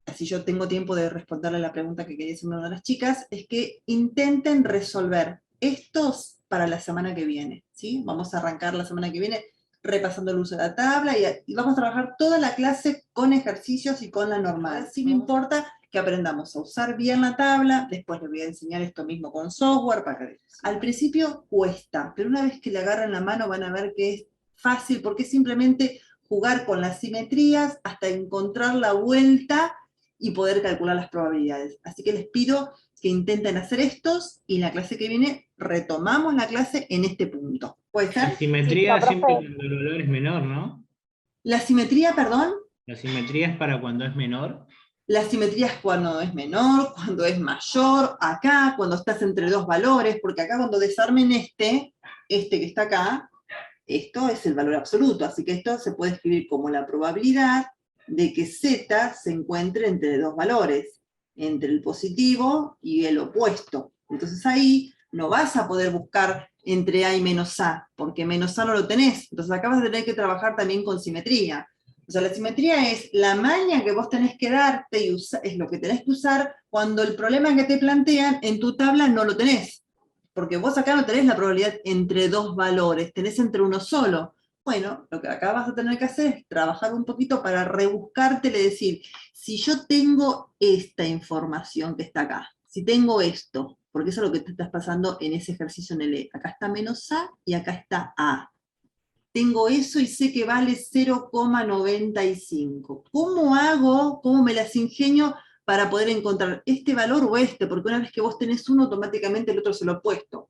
así yo tengo tiempo de responderle a la pregunta que quería hacer una de las chicas, es que intenten resolver estos para la semana que viene, ¿sí? Vamos a arrancar la semana que viene repasando el uso de la tabla y vamos a trabajar toda la clase con ejercicios y con la normal. Sí me importa que aprendamos a usar bien la tabla, después les voy a enseñar esto mismo con software, para que al principio cuesta, pero una vez que le agarran la mano van a ver que es fácil, porque es simplemente jugar con las simetrías hasta encontrar la vuelta y poder calcular las probabilidades. Así que les pido que intenten hacer estos, y en la clase que viene retomamos la clase en este punto. ¿Puede ser? La simetría siempre cuando el valor es menor, ¿no? La simetría, perdón. La simetría es para cuando es menor. La simetría es cuando es menor, cuando es mayor, acá, cuando estás entre dos valores, porque acá cuando desarmen este que está acá, esto es el valor absoluto, así que esto se puede escribir como la probabilidad de que Z se encuentre entre dos valores, entre el positivo y el opuesto. Entonces ahí no vas a poder buscar entre A y menos A, porque menos A no lo tenés. Entonces acá vas a tener que trabajar también con simetría. O sea, la simetría es la maña que vos tenés que darte, y es lo que tenés que usar cuando el problema que te plantean en tu tabla no lo tenés. Porque vos acá no tenés la probabilidad entre dos valores, tenés entre uno solo. Bueno, lo que acá vas a tener que hacer es trabajar un poquito para rebuscártele, decir, si yo tengo esta información que está acá, si tengo esto, porque eso es lo que te estás pasando en ese ejercicio en el E. Acá está menos A y acá está A. Tengo eso y sé que vale 0,95. ¿Cómo hago, cómo me las ingenio para poder encontrar este valor o este? Porque una vez que vos tenés uno, automáticamente el otro es el opuesto.